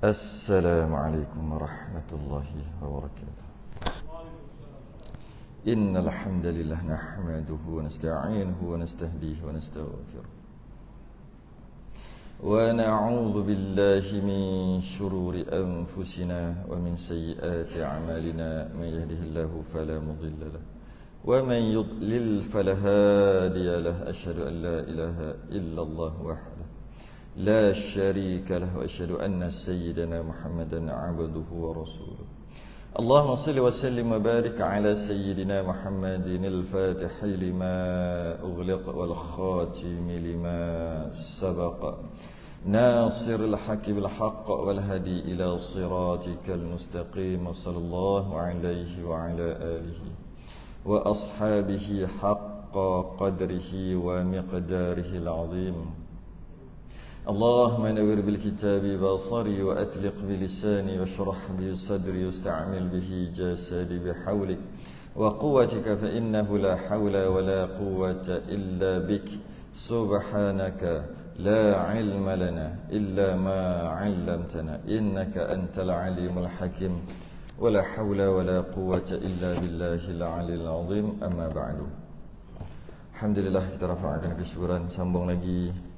Assalamualaikum warahmatullahi wabarakatuh. Innal hamdalillah nahmaduhu wa nasta'inuhu wa nastahdihi wa nastaghfiruh. Wa na'udzu billahi min shururi anfusina wa min sayyiati a'malina. Man yahdihillahu fala mudilla lahu wa man yudlil fala hadiya lahu. Asyhadu an la ilaha illallah wahdahu لا شريك له وأشهد أن سيدنا محمدا عبده ورسوله. اللهم صل وسلم وبارك على سيدنا محمد الفاتح لما أغلق والخاتم لما سبق ناصر الحق بالحق والهدي إلى صراطك المستقيم. صلى الله عليه وعلى آله وأصحابه حق قدره ومقداره العظيم. اللهم نور بالكتاب بصري وأطلق بلساني واشرح بي صدري واستعمل به جسدي بحولك وقوتك فإنه لا حول ولا قوة إلا بك. سبحانك لا علم لنا إلا ما علمتنا إنك أنت العليم الحكيم. ولا حول ولا قوة إلا بالله العلي العظيم. أما بعد. Alhamdulillah, kita rafa'kan kesyukuran. Sambung lagi.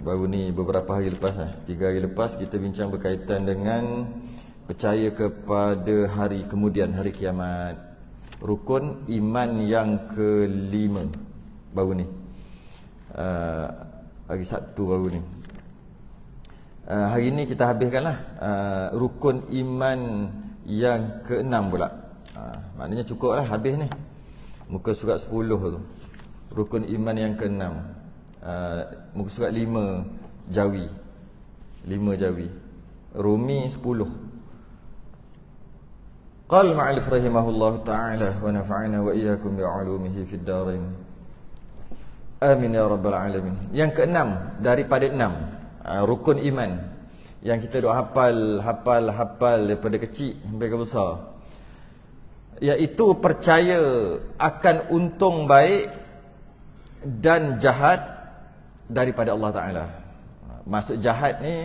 Baru ni beberapa hari lepas 3 hari lepas kita bincang berkaitan dengan percaya kepada hari kemudian, hari kiamat. Rukun iman yang kelima baru ni, hari Sabtu baru ni. Hari ni kita habiskanlah rukun iman yang keenam pula. Maknanya cukup lah habis ni. Muka surat 10 tu, rukun iman yang keenam. Muka surat 5 Jawi, Rumi 10. Qal ma'alif rahimahullah ta'ala wa nafa'ana wa iyyakum bi'ulumihi fid darain. Amin ya rabbal alamin. Yang keenam daripada 6 rukun iman yang kita duk hafal daripada kecil sampai ke besar, iaitu percaya akan untung baik dan jahat daripada Allah Ta'ala. Maksud jahat ni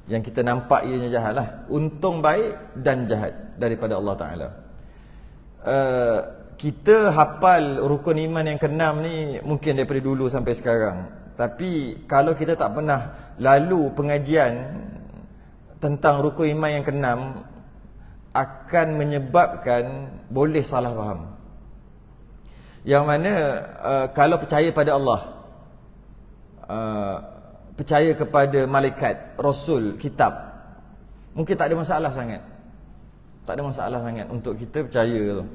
yang kita nampak ianya jahat lah. Untung baik dan jahat daripada Allah Ta'ala. Kita hafal rukun iman yang keenam ni mungkin daripada dulu sampai sekarang. Tapi kalau kita tak pernah lalu pengajian tentang rukun iman yang keenam, akan menyebabkan boleh salah faham. Yang mana kalau percaya pada Allah, percaya kepada malaikat, rasul, kitab, mungkin tak ada masalah sangat. Tak ada masalah sangat untuk kita percaya tu,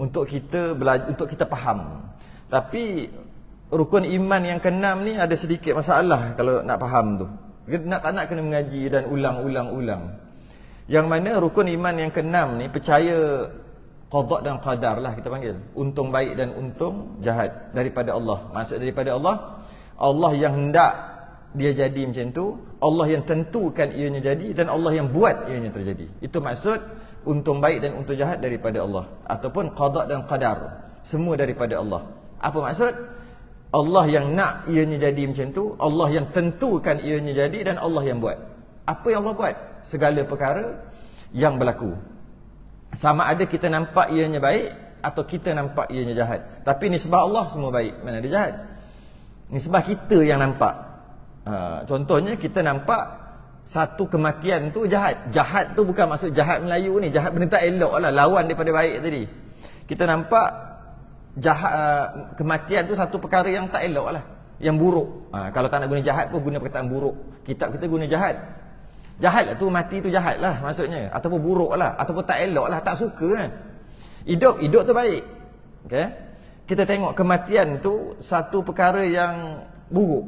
untuk kita belajar, untuk kita faham. Tapi rukun iman yang keenam ni ada sedikit masalah kalau nak faham tu. Tak nak kena mengaji dan ulang. Yang mana rukun iman yang keenam ni percaya qada dan qadar lah kita panggil. Untung baik dan untung jahat daripada Allah. Maksud daripada Allah, Allah yang hendak dia jadi macam tu, Allah yang tentukan ianya jadi, dan Allah yang buat ianya terjadi. Itu maksud untung baik dan untung jahat daripada Allah, ataupun qada dan qadar, semua daripada Allah. Apa maksud? Allah yang nak ianya jadi macam tu, Allah yang tentukan ianya jadi, dan Allah yang buat. Apa yang Allah buat? Segala perkara yang berlaku. Sama ada kita nampak ianya baik atau kita nampak ianya jahat. Tapi nisbah Allah semua baik, mana ada jahat. Nisbah kita yang nampak. Contohnya kita nampak satu kematian tu jahat. Jahat tu bukan maksud jahat Melayu ni, jahat benda tak elok lah, lawan daripada baik tadi. Kita nampak jahat, kematian tu satu perkara yang tak elok lah, yang buruk. Kalau tak nak guna jahat pun guna perkataan buruk. Kitab kita guna jahat. Jahat lah tu, mati tu jahat lah maksudnya, ataupun buruk lah, ataupun tak elok lah, tak suka kan. Hidup tu baik. Okay? Kita tengok kematian tu satu perkara yang buruk.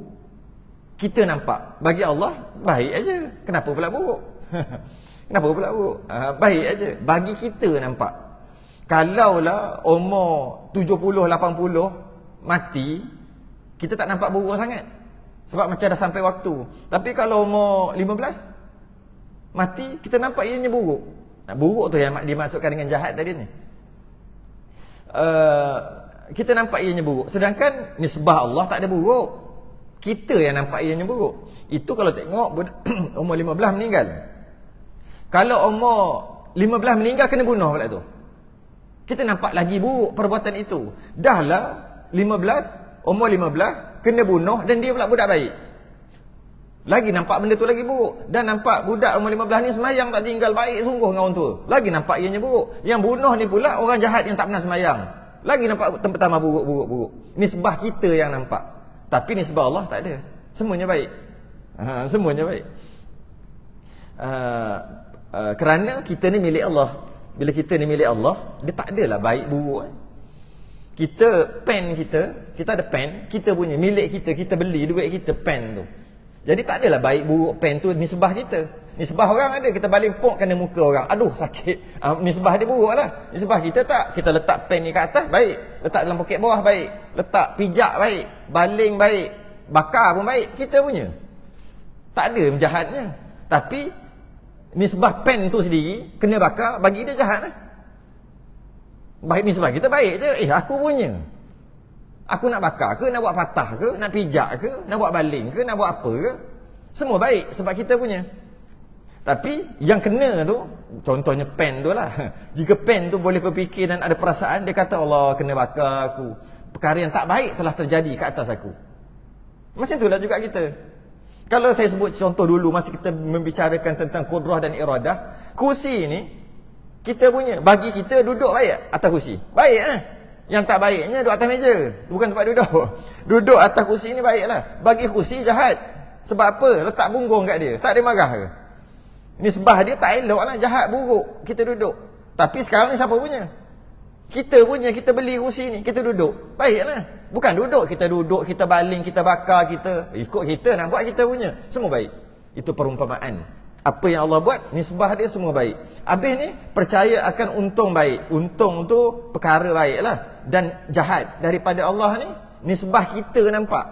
Kita nampak, bagi Allah baik aja. Kenapa pula buruk? Kenapa pula buruk? Baik aja. Bagi kita nampak. Kalaulah umur 70, 80 mati, kita tak nampak buruk sangat, sebab macam dah sampai waktu. Tapi kalau umur 15 mati, kita nampak ianya buruk. Buruk tu yang dimaksudkan dengan jahat tadi ni. Kita nampak ianya buruk. Sedangkan nisbah Allah tak ada buruk. Kita yang nampak ianya buruk. Itu kalau tengok umur 15 meninggal. Kalau umur 15 meninggal kena bunuh pula tu. Kita nampak lagi buruk perbuatan itu. Dah lah 15, umur 15 kena bunuh dan dia pula budak baik. Lagi nampak benda tu lagi buruk. Dan nampak budak umur 15 ni semayang tak tinggal, baik sungguh dengan orang tua. Lagi nampak ianya buruk. Yang bunuh ni pula orang jahat yang tak pernah semayang. Lagi nampak tambah buruk. Nisbah kita yang nampak. Tapi nisbah Allah tak ada. Semuanya baik. Semuanya baik. Kerana kita ni milik Allah. Bila kita ni milik Allah, dia tak adalah baik buruk. Kita ada pen, kita punya, milik kita, kita beli duit kita pen tu. Jadi tak adalah baik buruk pen tu nisbah kita. Nisbah orang ada, kita baling pok kena muka orang. Aduh sakit. Nisbah dia buruk lah. Nisbah kita tak. Kita letak pen ni kat atas, baik. Letak dalam poket bawah, baik. Letak pijak, baik. Baling, baik. Bakar pun baik. Kita punya. Tak ada jahatnya. Tapi nisbah pen tu sendiri kena bakar, bagi dia jahat lah. Baik, nisbah kita baik je. Aku punya. Aku nak bakar ke, nak buat patah ke, nak pijak ke, nak buat baling ke, nak buat apa ke, semua baik sebab kita punya. Tapi yang kena tu, contohnya pen tu lah. Jika pen tu boleh berfikir dan ada perasaan, dia kata Allah kena bakar aku. Perkara yang tak baik telah terjadi ke atas aku. Macam itulah juga kita. Kalau saya sebut contoh dulu masa kita membicarakan tentang kudrah dan iradah, kursi ni kita punya. Bagi kita duduk baik atas kursi, baik lah. Yang tak baiknya duduk atas meja, bukan tempat duduk. Duduk atas kursi ni baiklah. Bagi kursi jahat. Sebab apa? Letak punggung kat dia, tak ada marah ke? Nisbah dia tak elok lah, jahat buruk kita duduk. Tapi sekarang ni siapa punya? Kita punya, kita beli kursi ni, kita duduk, baiklah. Bukan duduk, kita baling, kita bakar, kita ikut kita nak buat kita punya. Semua baik. Itu perumpamaan. Apa yang Allah buat, nisbah dia semua baik. Habis ni, percaya akan untung baik. Untung tu perkara baik lah. Dan jahat daripada Allah ni, nisbah kita nampak.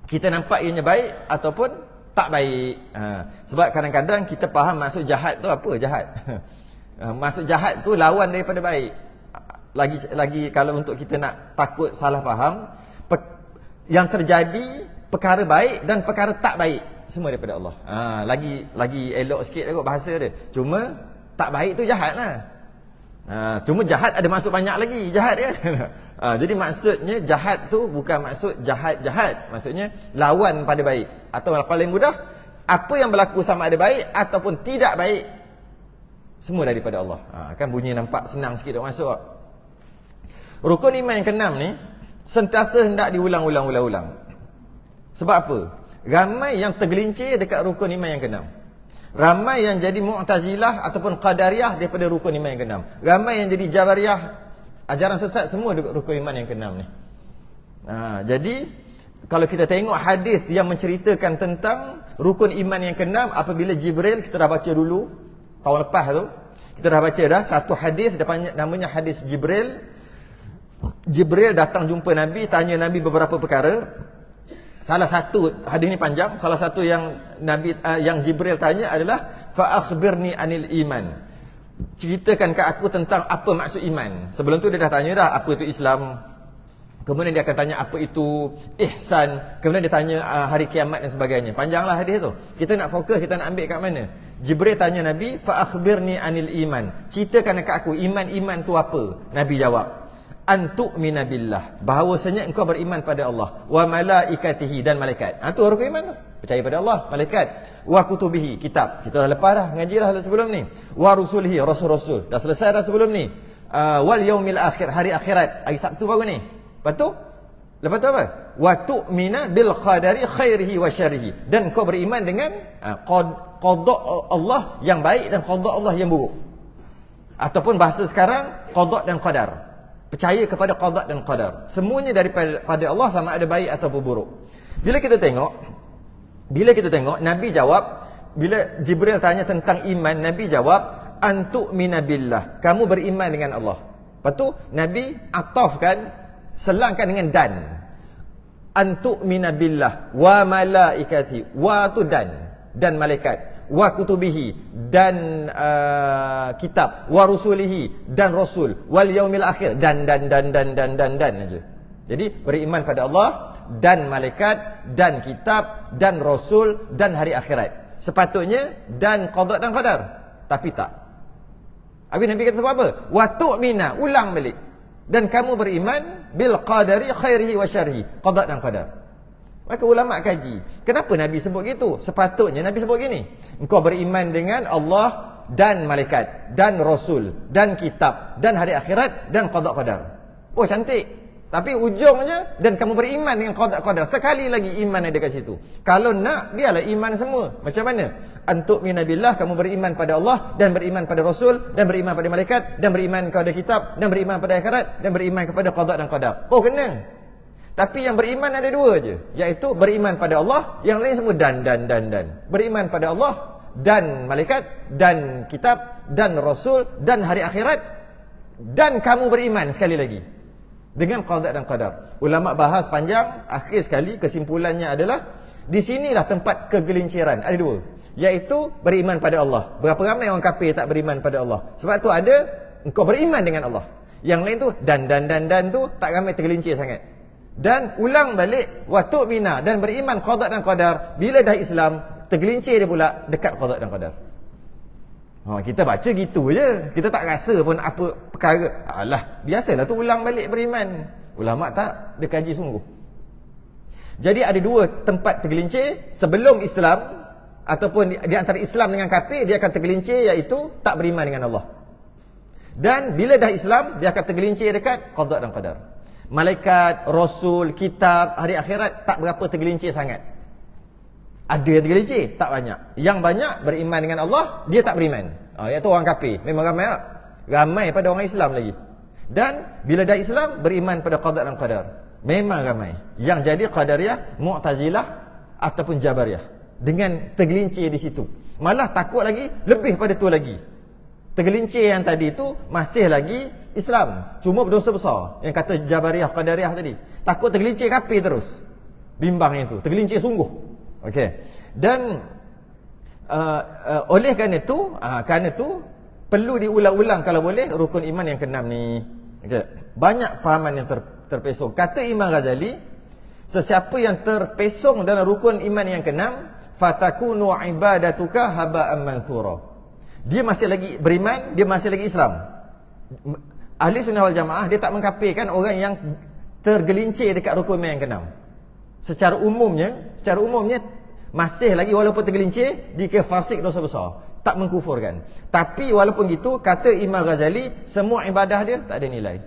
Kita nampak ianya baik ataupun tak baik. Sebab kadang-kadang kita faham maksud jahat tu apa? Jahat. Maksud jahat tu lawan daripada baik. Lagi kalau untuk kita nak takut salah faham, yang terjadi perkara baik dan perkara tak baik, semua daripada Allah. Lagi elok sikit kot bahasa dia. Cuma tak baik tu jahat lah. Cuma jahat ada maksud banyak lagi. Jahat kan. Jadi maksudnya jahat tu bukan maksud jahat-jahat. Maksudnya lawan pada baik. Atau paling mudah, apa yang berlaku sama ada baik ataupun tidak baik, semua daripada Allah. Kan bunyi nampak senang sikit nak masuk. Rukun iman yang ke-6 ni sentiasa hendak diulang-ulang. Sebab apa? Ramai yang tergelincir dekat rukun iman yang ke-6. Ramai yang jadi Mu'tazilah ataupun Qadariyah daripada rukun iman yang ke-6. Ramai yang jadi Jabariyah, ajaran sesat semua dekat rukun iman yang ke-6 ni. Jadi kalau kita tengok hadis yang menceritakan tentang rukun iman yang ke-6, apabila Jibril, kita dah baca dulu tahun lepas tu, kita dah baca dah satu hadis namanya hadis Jibril. Jibril datang jumpa Nabi, tanya Nabi beberapa perkara. Salah satu, hadis ni panjang, salah satu yang yang Jibril tanya adalah fa akhbirni anil iman. Ceritakan ke aku tentang apa maksud iman. Sebelum tu dia dah tanya dah apa itu Islam. Kemudian dia akan tanya apa itu ihsan. Kemudian dia tanya hari kiamat dan sebagainya. Panjanglah hadis tu. Kita nak fokus, kita nak ambil kat mana? Jibril tanya Nabi, fa akhbirni anil iman. Ceritakan ke aku iman tu apa? Nabi jawab, antu'mina billah, bahawasanya engkau beriman pada Allah, wa malaikatihi, dan malaikat. Tu rukun iman tu. Percaya pada Allah, malaikat, wa kutubihi, kitab. Kita dah lepas dah, ngaji dah sebelum ni. Wa rusulihi, rasul-rasul. Dah selesai dah sebelum ni. Wal yaumil akhir, hari akhirat. Hari Sabtu baru ni. Lepas tu apa? Wa tu'mina bil qadari khairihi wa syarrihi. Dan kau beriman dengan qada Allah yang baik dan qada Allah yang buruk. Ataupun bahasa sekarang, qada dan qadar. Percaya kepada qada dan qadar. Semuanya daripada Allah, sama ada baik ataupun buruk. Bila kita tengok Nabi jawab, bila Jibril tanya tentang iman, Nabi jawab antu'mina billah, kamu beriman dengan Allah. Lepas tu Nabi atafkan, selangkan dengan dan. Antu'mina billah wa malaikati, wa tu dan malaikat, wa kutubihi, dan kitab, wa rusulihi, dan rasul, wal yaumil akhir, dan aja. Jadi beriman pada Allah, dan malaikat, dan kitab, dan rasul, dan hari akhirat. Sepatutnya dan qada dan qadar. Tapi tak. Habis Nabi kata sebab apa? Wa tu'mina, ulang balik. Dan kamu beriman bil qadari khairihi wa syarrihi, qada dan qadar. Maka ulama kaji, kenapa Nabi sebut gitu? Sepatutnya Nabi sebut gini, engkau beriman dengan Allah dan malaikat, dan rasul, dan kitab, dan hari akhirat, dan qada qadar. Oh, cantik. Tapi ujungnya, dan kamu beriman dengan qada qadar. Sekali lagi iman ada kat situ. Kalau nak, biarlah iman semua. Macam mana? Antu'mina billah, kamu beriman pada Allah, dan beriman pada rasul, dan beriman pada malaikat, dan beriman kepada kitab, dan beriman pada akhirat, dan beriman kepada qada dan qadar. Oh, kena. Tapi yang beriman ada dua je, iaitu beriman pada Allah, yang lain semua dan. Beriman pada Allah dan malaikat, dan kitab, dan rasul, dan hari akhirat, dan kamu beriman sekali lagi dengan qada dan qadar. Ulama bahas panjang, akhir sekali kesimpulannya adalah di sinilah tempat kegelinciran. Ada dua, iaitu beriman pada Allah. Berapa ramai orang kafir tak beriman pada Allah? Sebab tu ada engkau beriman dengan Allah. Yang lain tu dan tu tak ramai tergelincir sangat. Dan ulang balik wa tu'mina, dan beriman qada dan qadar. Bila dah Islam, tergelincir dia pula dekat qada dan qadar. Kita baca gitu je, kita tak rasa pun apa perkara. Alah, biasalah tu ulang balik beriman. Ulama tak, dia kaji sungguh. Jadi ada dua tempat tergelincir sebelum Islam, ataupun di antara Islam dengan kafir, dia akan tergelincir, iaitu tak beriman dengan Allah. Dan bila dah Islam, dia akan tergelincir dekat qada dan qadar. Malaikat, rasul, kitab, hari akhirat tak berapa tergelincir sangat. Ada yang tergelincir, tak banyak. Yang banyak beriman dengan Allah, dia tak beriman. Iaitu orang kafir. Memang ramai tak? Ramai pada orang Islam lagi. Dan bila dah Islam, beriman pada qada dan qadar. Memang ramai. Yang jadi qadariyah, mu'tazilah ataupun jabariyah, dengan tergelincir di situ. Malah takut lagi, lebih pada tu lagi. Tergelincir yang tadi tu masih lagi Islam, cuma berdosa besar. Yang kata jabariyah, qadariyah tadi, takut tergelincir kafir terus. Bimbang yang tu, tergelincir sungguh. Okey. Dan oleh kerana itu perlu diulang-ulang kalau boleh rukun iman yang keenam ni. Okey. Banyak fahaman yang terpesong. Kata Imam Ghazali, sesiapa yang terpesong dalam rukun iman yang keenam, fatakunu ibadatuka haba'an manthura. Dia masih lagi beriman, dia masih lagi Islam. Ahli Sunnah wal Jamaah, dia tak mengkafirkan orang yang tergelincir dekat rukun iman yang keenam. Secara umumnya masih lagi walaupun tergelincir, dia fasik, dosa besar, tak mengkufurkan. Tapi walaupun gitu, kata Imam Ghazali, semua ibadah dia tak ada nilai.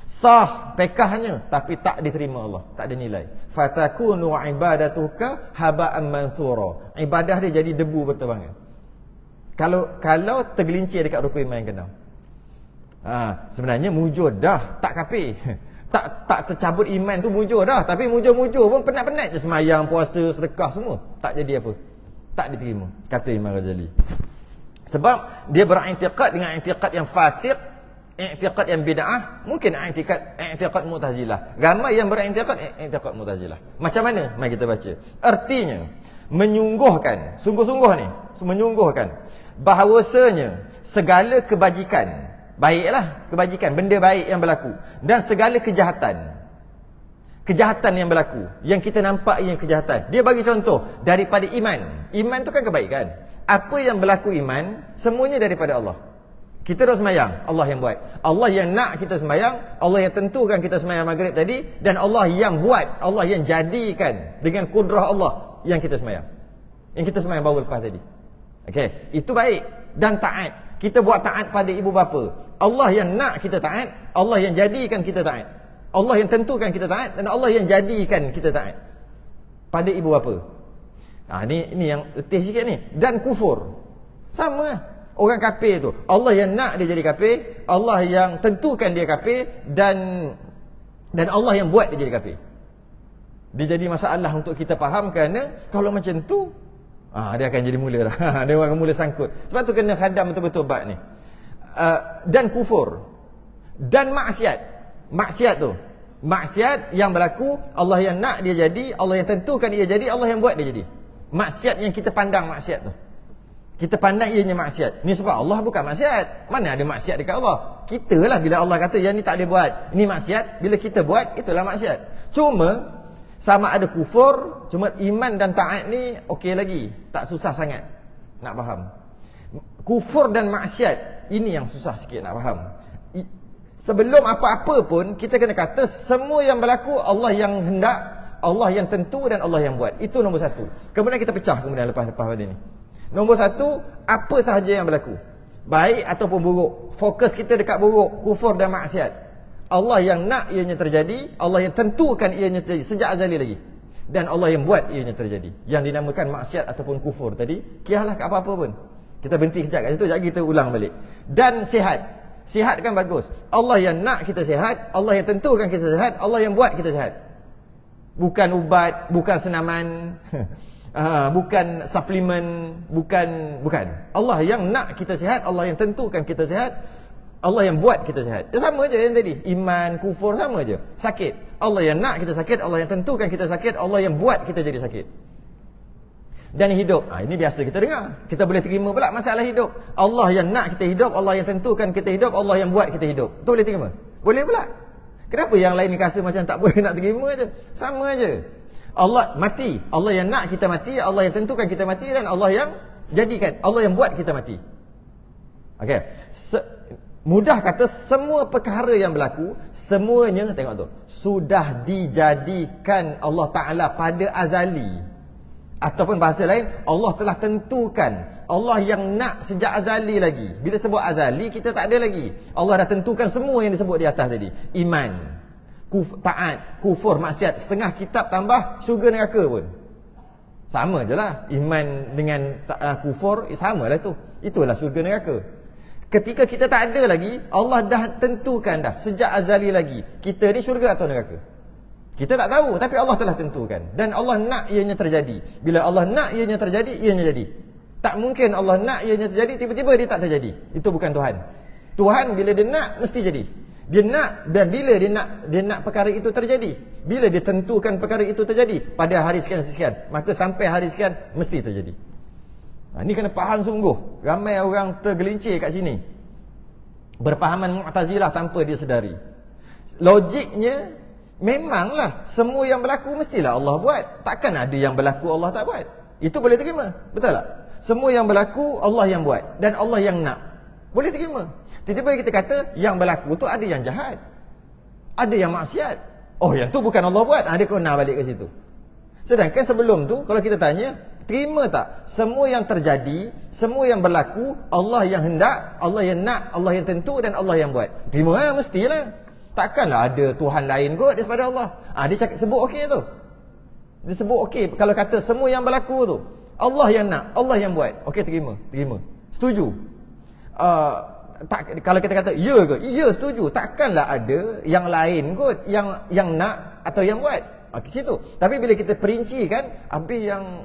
Sah pekahnya, tapi tak diterima Allah, tak ada nilai. Fatakunu ibadatuka haba'an manthura. Ibadah dia jadi debu berterbangan kalau tergelincir dekat rukun iman yang keenam. Sebenarnya mujur dah tak kafir. Tak tercabut iman tu mujur dah. Tapi mujur-mujur pun penat-penat je semayang, puasa, sedekah semua. Tak jadi apa. Tak diterima, kata Imam Ghazali. Sebab dia beriktikad dengan iktikad yang fasik, iktikad yang bid'ah, mungkin iktikad Mu'tazilah. Ramai yang beriktikad iktikad Mu'tazilah. Macam mana? Mari kita baca. Artinya, menyungguhkan, sungguh-sungguh ni, menyungguhkan bahawasanya segala kebajikan, baiklah kebajikan, benda baik yang berlaku, dan segala kejahatan yang berlaku, yang kita nampak yang kejahatan. Dia bagi contoh daripada iman. Iman tu kan kebaikan. Apa yang berlaku iman, semuanya daripada Allah. Kita dah semayang, Allah yang buat. Allah yang nak kita semayang, Allah yang tentukan kita semayang maghrib tadi, dan Allah yang buat, Allah yang jadikan dengan kudrah Allah yang kita semayang. Yang kita semayang baru lepas tadi. Okey, itu baik dan taat. Kita buat taat pada ibu bapa. Allah yang nak kita taat, Allah yang jadikan kita taat. Allah yang tentukan kita taat, dan Allah yang jadikan kita taat pada ibu bapa. Ni yang letih sikit ni. Dan kufur. Sama. Orang kafir tu, Allah yang nak dia jadi kafir, Allah yang tentukan dia kafir, dan Allah yang buat dia jadi kafir. Dia jadi masalah untuk kita faham, kerana kalau macam tu dia akan jadi mula dah. Dia akan mula sangkut. Sebab tu kena hadam betul-betul bab ni. Dan kufur dan maksiat. Maksiat yang berlaku, Allah yang nak dia jadi, Allah yang tentukan dia jadi, Allah yang buat dia jadi. Maksiat yang kita pandang maksiat tu, kita pandang ianya maksiat. Ni sebab Allah bukan maksiat. Mana ada maksiat dekat Allah? Kita lah bila Allah kata yang ni tak boleh buat, ini maksiat, bila kita buat, itulah maksiat. Cuma Sama ada kufur, cuma iman dan taat ni okey lagi, tak susah sangat nak faham. Kufur dan maksiat, ini yang susah sikit nak faham. Sebelum apa-apa pun kita kena kata semua yang berlaku Allah yang hendak, Allah yang tentu dan Allah yang buat. Itu nombor satu. Kemudian kita pecah kemudian lepas pada ni. Nombor satu, apa sahaja yang berlaku, baik ataupun buruk. Fokus kita dekat buruk, kufur dan maksiat. Allah yang nak ianya terjadi, Allah yang tentukan ianya terjadi sejak azali lagi. Dan Allah yang buat ianya terjadi. Yang dinamakan maksiat ataupun kufur tadi, kiahlah kat apa-apa pun. Kita berhenti sekejap kat situ, sekejap kita ulang balik. Dan sihat. Sihat kan bagus. Allah yang nak kita sihat, Allah yang tentukan kita sihat, Allah yang buat kita sihat. Bukan ubat, bukan senaman, bukan suplemen, bukan. Allah yang nak kita sihat, Allah yang tentukan kita sihat, Allah yang buat kita sihat. Sama je yang tadi. Iman, kufur sama je. Sakit, Allah yang nak kita sakit, Allah yang tentukan kita sakit, Allah yang buat kita jadi sakit. Dan hidup, ini biasa kita dengar. Kita boleh terima pula masalah hidup. Allah yang nak kita hidup, Allah yang tentukan kita hidup, Allah yang buat kita hidup. Itu boleh terima? Boleh pula. Kenapa yang lain ni rasa macam tak boleh nak terima je? Sama je. Allah mati, Allah yang nak kita mati, Allah yang tentukan kita mati, dan Allah yang jadikan, Allah yang buat kita mati. Okey. Mudah kata, semua perkara yang berlaku, semuanya, tengok tu, sudah dijadikan Allah Ta'ala pada azali. Ataupun bahasa lain, Allah telah tentukan. Allah yang nak sejak azali lagi. Bila sebut azali, kita tak ada lagi. Allah dah tentukan semua yang disebut di atas tadi. Iman, taat, kufur, maksiat. Setengah kitab tambah syurga neraka pun. Sama je lah. Iman dengan kufur, sama lah tu. Itulah syurga neraka. Ketika kita tak ada lagi, Allah dah tentukan dah sejak azali lagi, kita ni syurga atau neraka. Kita tak tahu, tapi Allah telah tentukan. Dan Allah nak ianya terjadi. Bila Allah nak ianya terjadi, ianya jadi. Tak mungkin Allah nak ianya terjadi, tiba-tiba dia tak terjadi. Itu bukan Tuhan. Tuhan bila dia nak, mesti jadi. Dia nak, dan bila dia nak perkara itu terjadi. Bila dia tentukan perkara itu terjadi, pada hari sekian-sekian, maka sampai hari sekian, mesti terjadi. Ini kena faham sungguh. Ramai orang tergelincir kat sini, berpahaman Mu'tazilah tanpa dia sedari. Logiknya, memanglah semua yang berlaku mestilah Allah buat. Takkan ada yang berlaku Allah tak buat. Itu boleh terima, betul tak? Semua yang berlaku Allah yang buat, dan Allah yang nak, boleh terima. Tiba-tiba kita kata yang berlaku tu ada yang jahat, ada yang maksiat. Oh, yang tu bukan Allah buat. Dia kena balik ke situ. Sedangkan sebelum tu, kalau kita tanya, terima tak? Semua yang terjadi, semua yang berlaku, Allah yang hendak, Allah yang nak, Allah yang tentu, dan Allah yang buat. Terima mestilah. Takkanlah ada Tuhan lain kot daripada Allah. Dia cakap, sebut okey tu. Dia sebut okey kalau kata semua yang berlaku tu Allah yang nak, Allah yang buat. Okey, terima. Setuju. Kalau kita kata ya ke? Ya, setuju. Takkanlah ada yang lain kot yang nak atau yang buat. Ke situ. Tapi bila kita perincikan, habis yang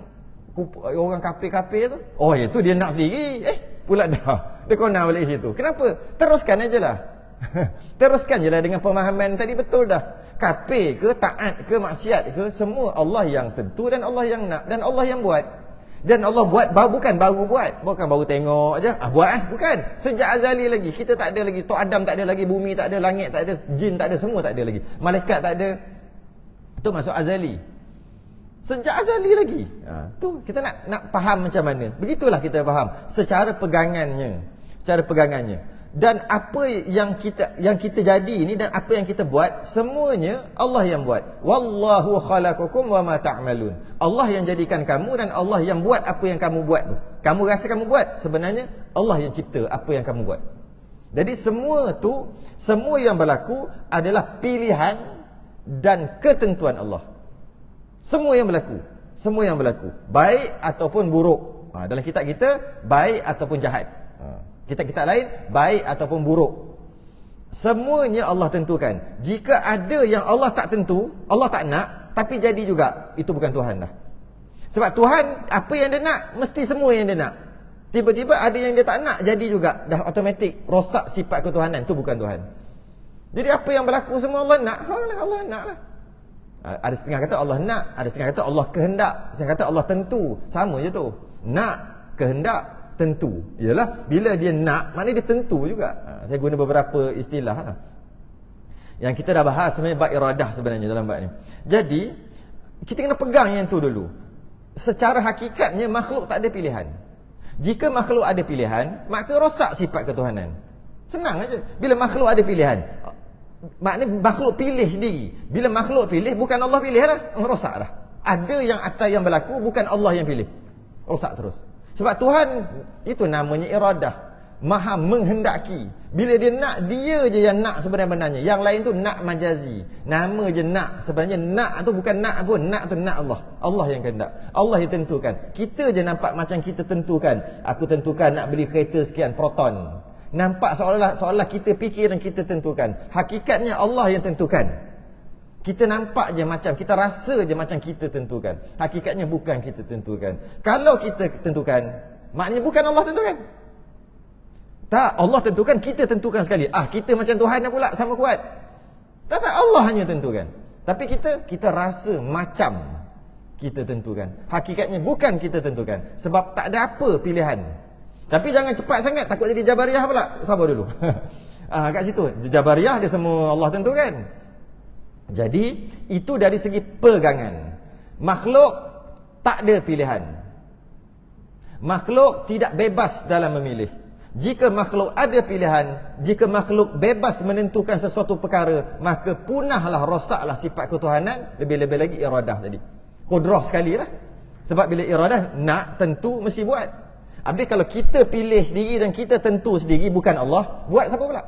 orang kafir-kafir tu, itu dia nak sendiri. Pula dah. Dia kena balik situ. Kenapa? Teruskan ajalah. Teruskan je lah dengan pemahaman tadi, betul dah. Kafir ke, taat ke, maksiat ke, semua Allah yang tentu, dan Allah yang nak, dan Allah yang buat. Dan Allah buat, bukan baru buat, bukan baru tengok je, buat bukan. Sejak azali lagi. Kita tak ada lagi, Tok Adam tak ada lagi, bumi tak ada, langit tak ada, jin tak ada, semua tak ada lagi, malaikat tak ada. Itu masuk azali. Sejak azali lagi. Tu kita nak faham macam mana. Begitulah kita faham secara pegangannya. Dan apa yang kita jadi ini, dan apa yang kita buat, semuanya Allah yang buat. Wallahu khalaqakum wama ta'malun. Allah yang jadikan kamu, dan Allah yang buat apa yang kamu buat tu. Kamu rasa kamu buat, sebenarnya Allah yang cipta apa yang kamu buat. Jadi semua yang berlaku adalah pilihan dan ketentuan Allah. Semua yang berlaku, baik ataupun buruk. Dalam kitab kita, baik ataupun jahat. Kitab-kitab lain, baik ataupun buruk. Semuanya Allah tentukan. Jika ada yang Allah tak tentu, Allah tak nak, tapi jadi juga, itu bukan Tuhan dah. Sebab Tuhan, apa yang dia nak, mesti semua yang dia nak. Tiba-tiba ada yang dia tak nak, jadi juga. Dah automatik, rosak sifat ketuhanan. Itu bukan Tuhan. Jadi apa yang berlaku semua Allah nak, Allah nak lah. Ada setengah kata Allah nak, ada setengah kata Allah kehendak, setengah kata Allah tentu. Sama je tu. Nak, kehendak, tentu. Yalah, bila dia nak, maknanya dia tentu juga. Saya guna beberapa istilah yang kita dah bahas sebenarnya, bab iradah sebenarnya dalam bab ni. Jadi Kita kena pegang yang tu dulu. Secara hakikatnya makhluk tak ada pilihan. Jika makhluk ada pilihan, maka rosak sifat ketuhanan. Senang aja. Bila makhluk ada pilihan, maknanya makhluk pilih sendiri. Bila makhluk pilih, bukan Allah pilih lah, rosak dah. Ada yang atas yang berlaku, bukan Allah yang pilih, rosak terus. Sebab Tuhan itu namanya iradah, maha menghendaki. Bila dia nak, dia je yang nak sebenarnya. Yang lain tu nak majazi. Nama je nak. Sebenarnya nak tu bukan nak pun. Nak tu nak Allah. Allah yang kehendak. Allah yang tentukan. Kita je nampak macam kita tentukan. Aku tentukan nak beli kereta sekian proton. Nampak seolah-olah kita fikir dan kita tentukan. Hakikatnya Allah yang tentukan. Kita nampak je macam, kita rasa je macam kita tentukan. Hakikatnya bukan kita tentukan. Kalau kita tentukan, maknanya bukan Allah tentukan. Tak, Allah tentukan, kita tentukan sekali. Kita macam Tuhan pula, sama kuat. Tak, Allah hanya tentukan. Tapi kita rasa macam kita tentukan. Hakikatnya bukan kita tentukan. Sebab tak ada apa pilihan. Tapi jangan cepat sangat, takut jadi Jabariyah pula. Sabar dulu. Kat situ, Jabariyah dia semua Allah tentukan. Jadi, itu dari segi pegangan. Makhluk tak ada pilihan. Makhluk tidak bebas dalam memilih. Jika makhluk ada pilihan, jika makhluk bebas menentukan sesuatu perkara, maka punahlah, rosaklah sifat ketuhanan, lebih-lebih lagi iradah tadi. Qudrah sekali lah. Sebab bila iradah nak, tentu, mesti buat. Habis kalau kita pilih sendiri dan kita tentu sendiri, bukan Allah, buat siapa pula?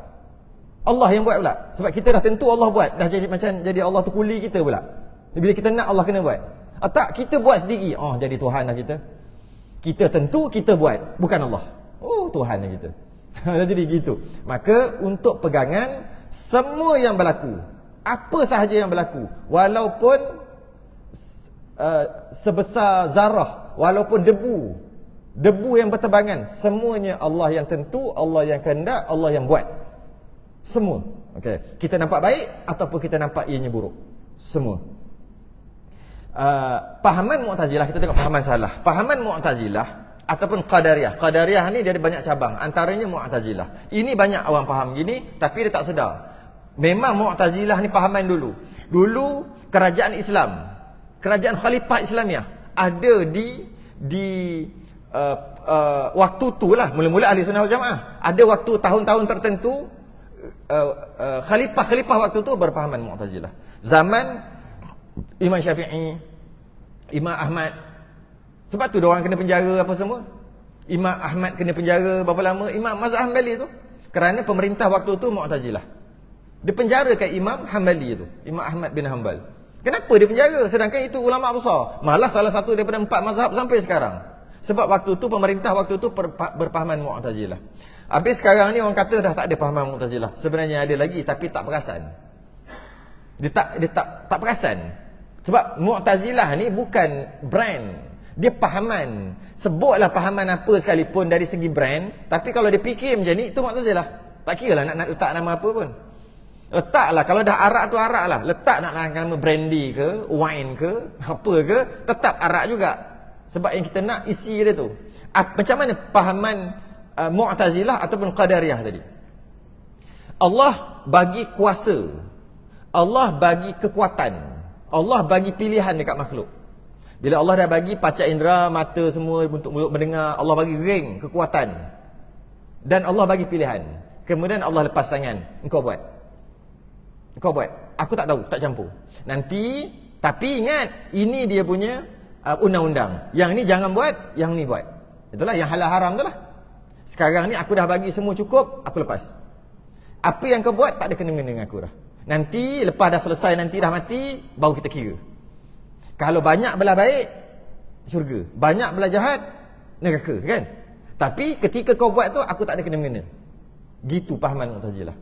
Allah yang buat pula. Sebab kita dah tentu Allah buat. Dah jadi macam jadi Allah tu kuli kita pula. Bila kita nak, Allah kena buat. Tak, kita buat sendiri. Jadi Tuhan lah kita. Kita tentu, kita buat. Bukan Allah. Tuhan lah kita. Jadi gitu. Maka untuk pegangan, semua yang berlaku, apa sahaja yang berlaku, walaupun sebesar zarah, walaupun debu yang berterbangan, semuanya Allah yang tentu, Allah yang kehendak, Allah yang buat. Semua. Okey. Kita nampak baik ataupun kita nampak ianya buruk. Semua. Pahaman Mu'tazilah, kita tengok pahaman salah. Pahaman Mu'tazilah ataupun Qadariyah. Qadariyah ni dia ada banyak cabang. Antaranya Mu'tazilah. Ini banyak orang faham gini, tapi dia tak sedar. Memang Mu'tazilah ni pahaman dulu. Dulu kerajaan Islam, kerajaan Khalifah Islamiah ada di waktu tu lah. Mula-mula Ahli Sunnah wal Jamaah. Ada waktu tahun-tahun tertentu, khalifah waktu tu berpahaman Mu'tazilah. Zaman Imam Syafi'i, Imam Ahmad. Sebab tu diorang kena penjara apa semua. Imam Ahmad kena penjara berapa lama? Imam Mazhab Hanbali tu. Kerana pemerintah waktu tu Mu'tazilah. Dia penjarakan Imam Hanbali tu, Imam Ahmad bin Hanbal. Kenapa dia penjara? Sedangkan itu ulama besar. Malah salah satu daripada 4 mazhab sampai sekarang. Sebab waktu tu pemerintah waktu tu berpahaman Mu'tazilah. Habis sekarang ni orang kata dah tak ada pahaman Mu'tazilah. Sebenarnya ada lagi tapi tak perasan. Dia tak perasan. Sebab Mu'tazilah ni bukan brand. Dia pahaman. Sebutlah pahaman apa sekalipun dari segi brand, tapi kalau dia fikir macam ni, itu Mu'tazilah. Tak kira lah nak letak nama apa pun. Letaklah, kalau dah arak tu arak lah. Letak nak nama brandy ke, wine ke, apa ke, tetap arak juga. Sebab yang kita nak isi dia tu. Macam mana pahaman Mu'tazilah ataupun Qadariyah tadi? Allah bagi kuasa, Allah bagi kekuatan, Allah bagi pilihan dekat makhluk. Bila Allah dah bagi panca indera, mata semua untuk mendengar, Allah bagi ring, kekuatan. Dan Allah bagi pilihan. Kemudian Allah lepas tangan, engkau buat. Engkau buat. Aku tak tahu, tak campur. Nanti, tapi ingat, ini dia punya undang-undang. Yang ni jangan buat, yang ni buat. Itulah yang halal haram tu lah. Sekarang ni aku dah bagi semua cukup, aku lepas. Apa yang kau buat tak ada kena-mena dengan aku dah. Nanti lepas dah selesai, nanti dah mati, baru kita kira. Kalau banyak belah baik, syurga. Banyak belah jahat, neraka, kan? Tapi ketika kau buat tu, aku tak ada kena-mena. Gitu pahaman Mu'tazilah.